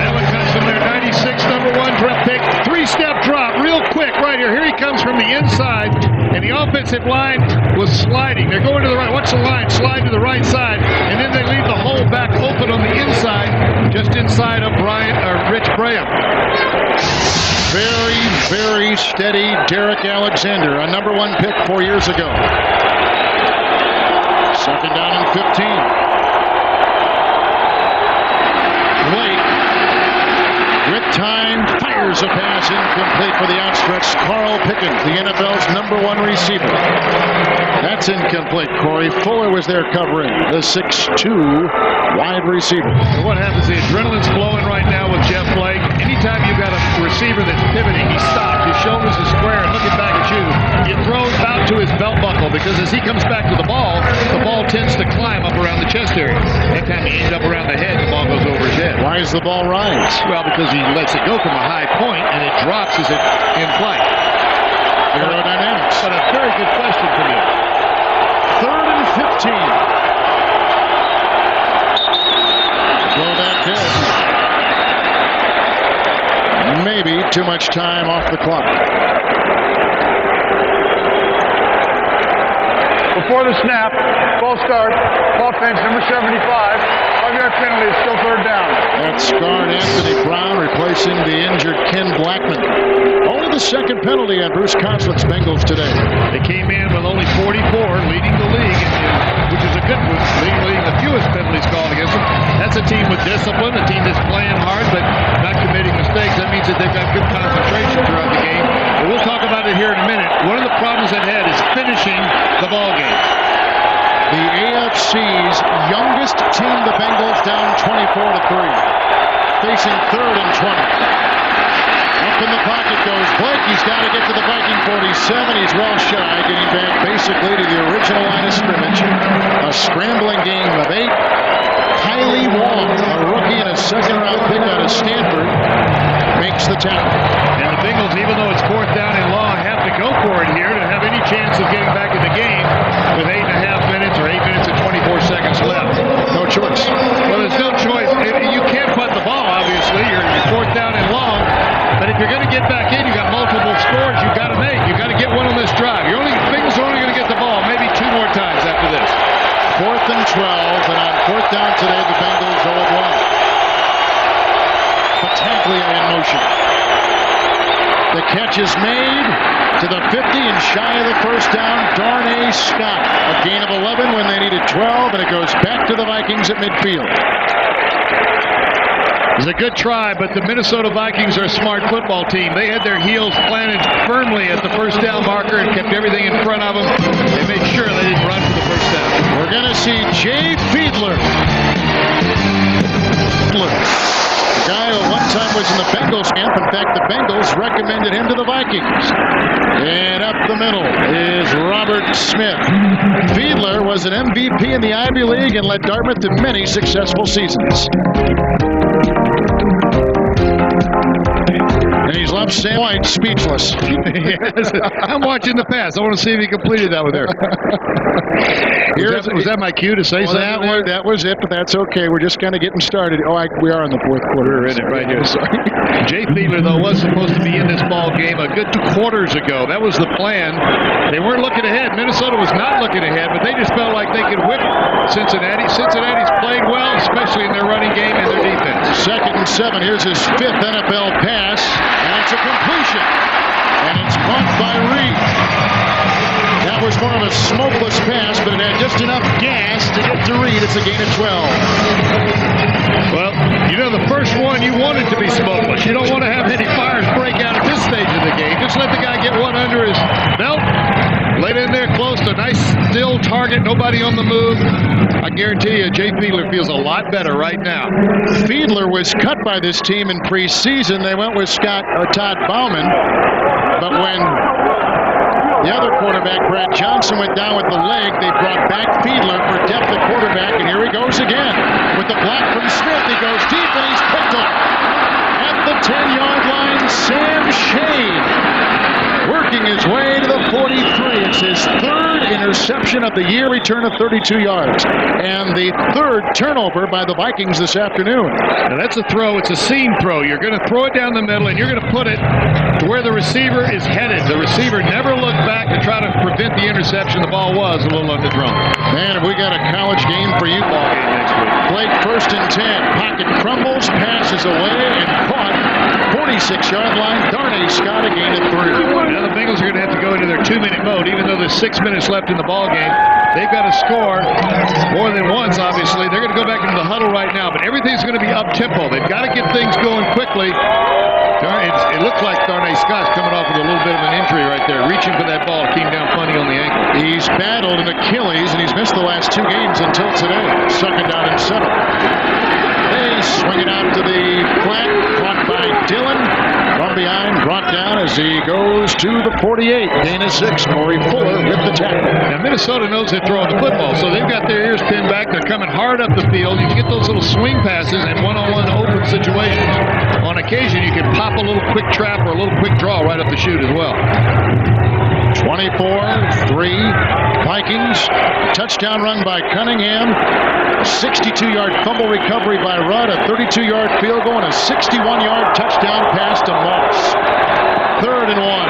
Allen comes from their 96 number 1 draft pick. 3-step drop real quick right here. Here he comes from the inside, and the offensive line was sliding. They're going to the right. Watch the line slide to the right side, and then they leave the hole back open on the inside, just inside of Rich Graham. Very, very steady Derek Alexander, a number 1 pick 4 years ago. Second down and 15. Blake, with time, fires a pass incomplete for the outstretched Carl Pickens, the NFL's number 1 receiver. That's incomplete, Corey. Fuller was there covering, the 6'2" wide receiver. And what happens, the adrenaline's flowing right now with Jeff Blake. Anytime you've got a receiver that's pivoting, he stops, his shoulders are square and looking back at you. You throw it out to his belt buckle because as he comes back to the ball tends to climb up around the chest area. That time he ends up around the head, the ball goes over his head. Why does the ball rise? Well, because he lets it go from a high point and it drops as it in flight. Aerodynamics. But a very good question for me. 3rd and 15. Blow that kick. Maybe too much time off the clock. Before the snap, false start, offense number 75. 5-yard penalty, it's still third down. That's guard Anthony Brown replacing the injured Ken Blackman. Only the second penalty on Bruce Conslip's Bengals today. They came in with only 44, leading the league, which is a good one, leading the fewest penalties called against them. That's a team with discipline, a team that's playing hard but not committing mistakes. That means that they've got good concentration throughout the game. But we'll talk about it here in a minute. One of the problems they've had is finishing the ball game. The AFC's youngest team, the Bengals, down 24-3. Facing 3rd and 20. Up in the pocket goes Blake. He's got to get to the Viking 47. He's well shy, getting back basically to the original line of scrimmage. A scrambling game of 8. Kylie Wong, a rookie and a second-round pick out of Stanford, makes the tackle. And the Bengals, even though it's 4th down and long, have to go for it here to have any chance of getting back in the game with 8.5 minutes or 8 minutes and 24 seconds left. No choice. Well, there's no choice. You can't punt the ball, obviously. You're 4th down and long. But if you're going to get back in, you've got multiple scores you've got to make. You've got to get one on this drive. Bengals are only going to get the ball maybe 2 more times after this. 4th and 12, and on 4th down today, the Bengals 0-1. Pataglia in motion. The catch is made to the 50 and shy of the first down. Darnay Scott. A gain of 11 when they needed 12, and it goes back to the Vikings at midfield. It was a good try, but the Minnesota Vikings are a smart football team. They had their heels planted firmly at the first down marker and kept everything in front of them. They made sure they didn't run for the first down. We're going to see Jay Fiedler. The guy who one time was in the Bengals camp. In fact, the Bengals recommended him to the Vikings. And up the middle is Robert Smith. Fiedler was an MVP in the Ivy League and led Dartmouth to many successful seasons. And he's left Sam White speechless. Yes. I'm watching the pass. I want to see if he completed that with her. Was that my cue to say something? That was it, but that's okay. We're just kind of getting started. We are in the fourth quarter. We're in it right here. Sorry. Jay Fiedler, though, was supposed to be in this ball game a good 2 quarters ago. That was the plan. They weren't looking ahead. Minnesota was not looking ahead, but they just felt like they could whip Cincinnati. Cincinnati's played well, especially in their running game and their defense. 2nd and 7. Here's his 5th NFL pass, and it's a completion. And it's caught by Reed. That was more of a smokeless pass, but it had just enough gas to get to Reed. It's a gain of 12. Well, you know, the first one you want it to be smokeless. You don't want to have any fires break out at this stage of the game. Just let the guy get one under his belt. Laid in there close to a nice still target. Nobody on the move. I guarantee you, Jay Fiedler feels a lot better right now. Fiedler was cut by this team in preseason. They went with Todd Bauman. But when the other quarterback, Brad Johnson, went down with the leg, they brought back Fiedler for depth at quarterback, and here he goes again. With the block from Smith, he goes deep, and he's picked off. At the 10-yard line, Sam Shane working his way to the 43. It's his 3rd interception of the year, return of 32 yards. And the 3rd turnover by the Vikings this afternoon. Now that's a throw. It's a seam throw. You're going to throw it down the middle, and you're going to put it to where the receiver is headed. The receiver never looked back to try to prevent the interception. The ball was a little underthrown. Man, we got a college game for you. Ball game next week. Blake 1st and 10. Pocket crumbles, passes away, and caught. 46-yard line. Darnay Scott a gain of 3. Now the Bengals are going to have to go into their 2-minute mode, even though there's 6 minutes left in the ball game. They've got to score more than once, obviously. They're going to go back into the huddle right now, but everything's going to be up-tempo. They've got to get things going quickly. It looks like Darnay Scott's coming off with a little bit of an injury right there, reaching for that ball. Came down funny on the ankle. He's battled an Achilles, and he's missed the last 2 games until today. 2nd down and 7. They swing it out to the flat, caught by Dillon. From behind, brought down as he goes to the 48. Gain of 6. Corey Fuller with the tackle. Now Minnesota knows they're throwing the football, so they've got their ears pinned back. They're coming hard up the field. You get those little swing passes and one-on-one open situations. On occasion, you can pop a little quick trap or a little quick draw right up the chute as well. 24-3 Vikings. Touchdown run by Cunningham. A 62-yard fumble recovery by Rudd. A 32-yard field goal and a 61-yard touchdown pass to Moss. 3rd and 1.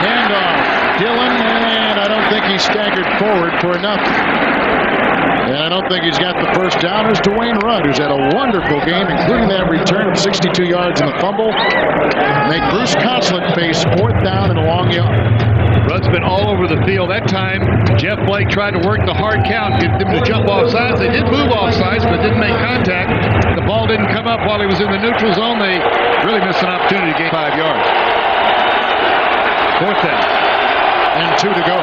Handoff. Dillon, and I don't think he staggered forward for nothing. And I don't think he's got the first down. It's Dwayne Rudd, who's had a wonderful game, including that return of 62 yards in the fumble. Make Bruce Conslett face 4th down and a long yard. Rudd's been all over the field. That time, Jeff Blake tried to work the hard count, get them to jump off sides. They did move off sides, but didn't make contact. The ball didn't come up while he was in the neutral zone. They really missed an opportunity to gain 5 yards. 4th down. And 2 to go.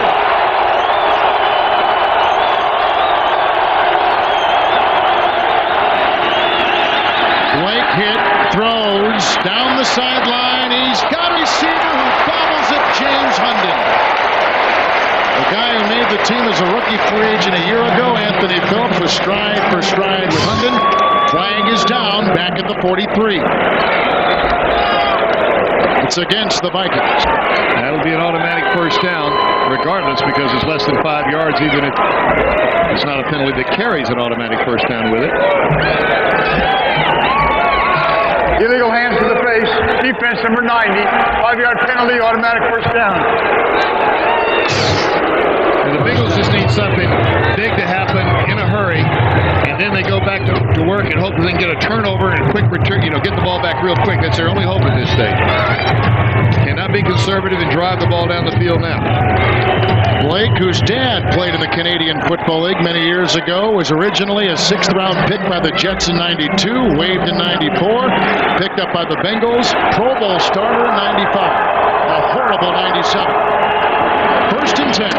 Blake hit, throws, down the sideline. He's got a receiver who fumbles it, James Hunden. The guy who made the team as a rookie free agent a year ago, Anthony Phillips, was stride for stride with Hunden. Flag is down, back at the 43. It's against the Vikings. That'll be an automatic first down, regardless, because it's less than 5 yards, even if it's not a penalty that carries an automatic first down with it. Illegal hands to the face. Defense number 90. 5-yard penalty, automatic first down. And the Bengals just need something big to happen in a hurry, and then they go back to work and hope they can get a turnover and a quick return, get the ball back real quick. That's their only hope at this stage. Cannot be conservative and drive the ball down the field now. Blake, whose dad played in the Canadian Football League many years ago, was originally a 6th-round pick by the Jets in '92, waived in '94, picked up by the Bengals, Pro Bowl starter in '95, a horrible '97. 1st and 10.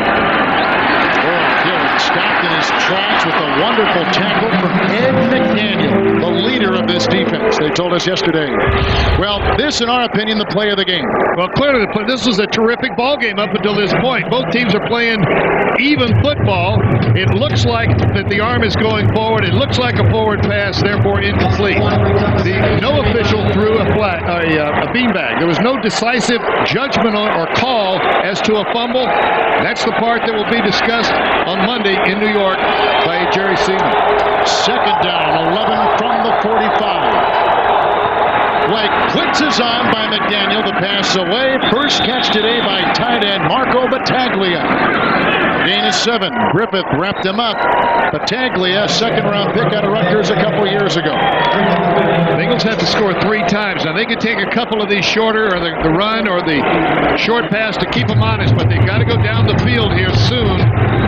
Dillon stopped in his tracks with a wonderful tackle from Ed McDaniel, the leader of this defense. defense, they told us yesterday. Well, this, in our opinion, the play of the game. Well, clearly, this was a terrific ball game up until this point. Both teams are playing even football. It looks like that the arm is going forward. It looks like a forward pass, therefore incomplete. No official threw a beanbag. There was no decisive judgment or call as to a fumble. That's the part that will be discussed on Monday in New York by Jerry Seaman. Second down, 11 from the 45. Blake blitzes on by McDaniel. The pass away. First catch today by tight end Marco Battaglia. Gain is 7. Griffith wrapped him up. Battaglia, second-round pick out of Rutgers a couple years ago. The Bengals have to score 3 times. Now, they could take a couple of these shorter, or the run or the short pass to keep them honest, but they've got to go down the field here soon.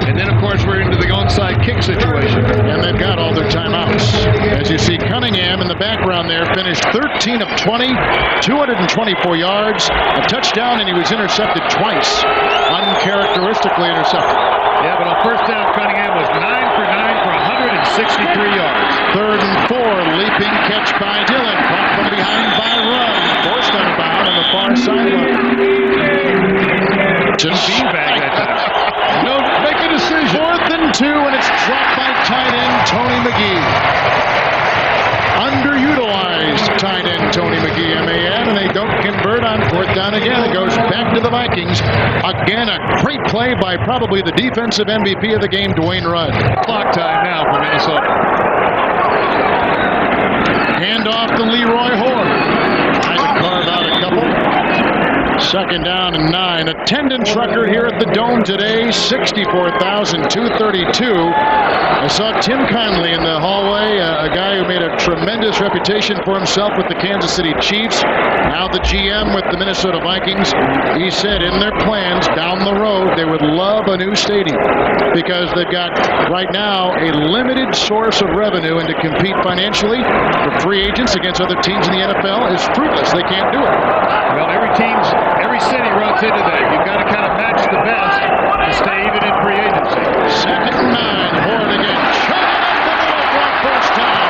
And then, of course, we're into the onside kick situation. And they've got all their timeouts. As you see, Cunningham in the background there finished 13 of 20, 224 yards, a touchdown, and he was intercepted twice. Uncharacteristically intercepted. Yeah, but on first down, Cunningham was 9 for 9 for 163 yards. Third and 4, leaping catch by Dillon. Caught from behind by Run. Forced out of bounds on the far sideline. Just beanbag that time. No, make a decision. 4th and 2, and it's dropped by tight end Tony McGee. Underutilized tight end Tony McGee, I may add, and they don't convert on 4th down again. It goes back to the Vikings. Again, a great play by probably the defensive MVP of the game, Dwayne Rudd. Clock time now for Minnesota. Hand off to Leroy Hoare. Trying to carve out a couple. Second down and 9. Attendance record here at the Dome today, 64,232. I saw Tim Conley in the hallway, a guy who made a tremendous reputation for himself with the Kansas City Chiefs, now the GM with the Minnesota Vikings. He said in their plans down the road they would love a new stadium because they've got right now a limited source of revenue, and to compete financially for free agents against other teams in the NFL is fruitless. They can't do it. Well, every city runs into that. You've got to kind of match the best to stay even in free agency. Second and 9. Hoare again. Shot up the middle for a first down.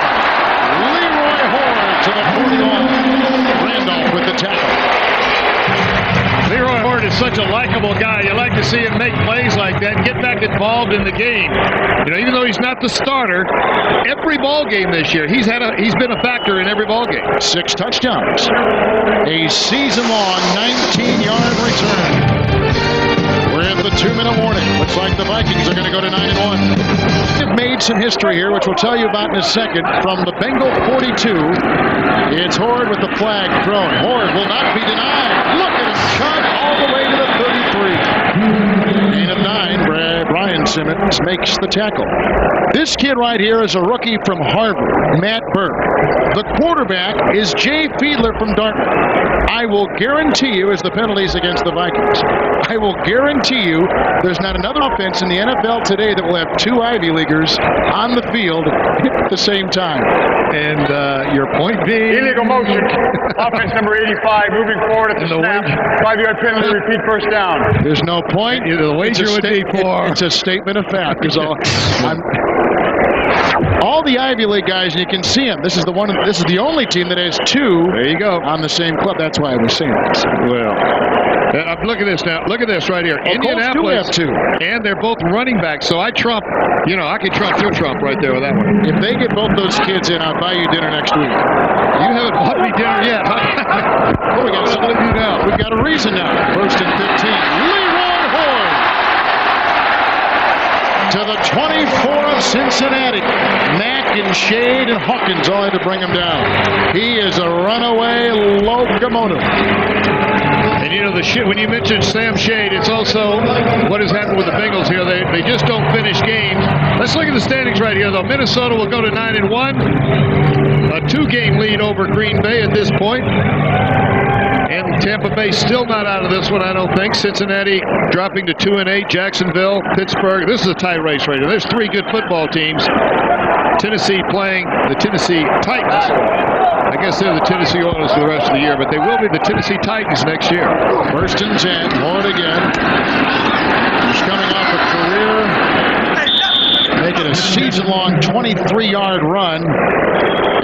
Leroy Hoare to the 41. Randolph with the tackle. Leroy Hoare is such a likable guy. You like to see him make plays like that and get back involved in the game. You know, even though he's not the starter, every ball game this year, he's been a factor in every ball game. 6 touchdowns. A season-long 19-yard return. We're in the 2-minute warning. Looks like the Vikings are going to go to 9-1. They've made some history here, which we'll tell you about in a second. From the Bengal 42, it's Hoare with the flag thrown. Hoare will not be denied. Look at him shot all the way to the 33. Gain of 9. Brian Simmons makes the tackle. This kid right here is a rookie from Harvard, Matt Burke. The quarterback is Jay Fiedler from Dartmouth. I will guarantee you, as the penalties against the Vikings, I will guarantee you there's not another offense in the NFL today that will have 2 Ivy Leaguers on the field at the same time. And your point being? Illegal motion. Offense number 85 moving forward at the snap. 5-yard penalty, repeat first down. There's no point. The wager would be for. It's a statement of fact is all. All the Ivy League guys, and you can see them. This is the only team that has 2. There you go. On the same club. That's why I was saying this. Well, look at this now. Look at this right here. Indianapolis do have 2. And they're both running backs. So I can trump your trump right there with that one. If they get both those kids in, I'll buy you dinner next week. You haven't bought me dinner yet. Well, we got something to do now. We've got a reason now. 1st and 15. Leroy Hoare to the 24 of Cincinnati. Mack and Shade and Hawkins all had to bring him down. He is a runaway locomotive. And you know, when you mentioned Sam Shade, it's also what has happened with the Bengals here. They just don't finish games. Let's look at the standings right here, though. Minnesota will go to 9-1. A 2-game lead over Green Bay at this point. And Tampa Bay still not out of this one, I don't think. Cincinnati dropping to 2-8. Jacksonville, Pittsburgh. This is a tight race right here. There's 3 good football teams. Tennessee playing the Tennessee Titans. I guess they're the Tennessee Oilers for the rest of the year, but they will be the Tennessee Titans next year. 1st and 10. Hoare again. He's coming off a career. Make it made a season-long 23-yard run.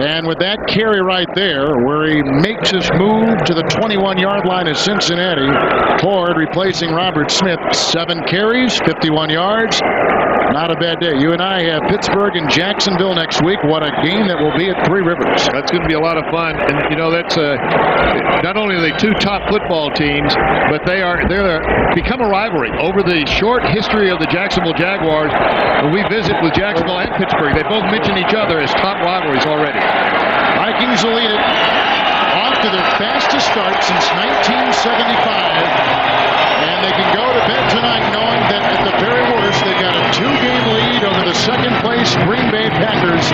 And with that carry right there, where he makes his move to the 21-yard line of Cincinnati, Ford replacing Robert Smith, 7 carries, 51 yards. Not a bad day. You and I have Pittsburgh and Jacksonville next week. What a game that will be at Three Rivers. That's going to be a lot of fun. And, you know, that's not only are they 2 top football teams, but they're become a rivalry. Over the short history of the Jacksonville Jaguars, when we visit with Jacksonville and Pittsburgh, they both mention each other as top rivalries already. Vikings will lead it off to their fastest start since 1975. And they can go to bed tonight knowing that at the very worst, they've got a 2-game lead over the second-place Green Bay Packers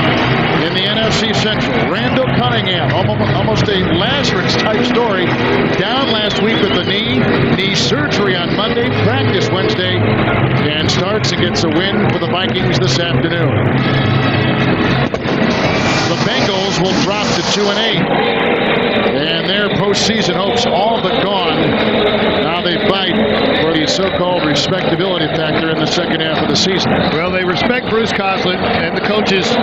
in the NFC Central. Randall Cunningham, almost a Lazarus-type story, down last week with the knee surgery on Monday, practice Wednesday, and starts and gets a win for the Vikings this afternoon. The Bengals will drop to 2-8, and their postseason hopes all but gone. Now they fight for the so-called respectability factor in the second half of the season. Well, they respect Bruce Coughlin and the coaches.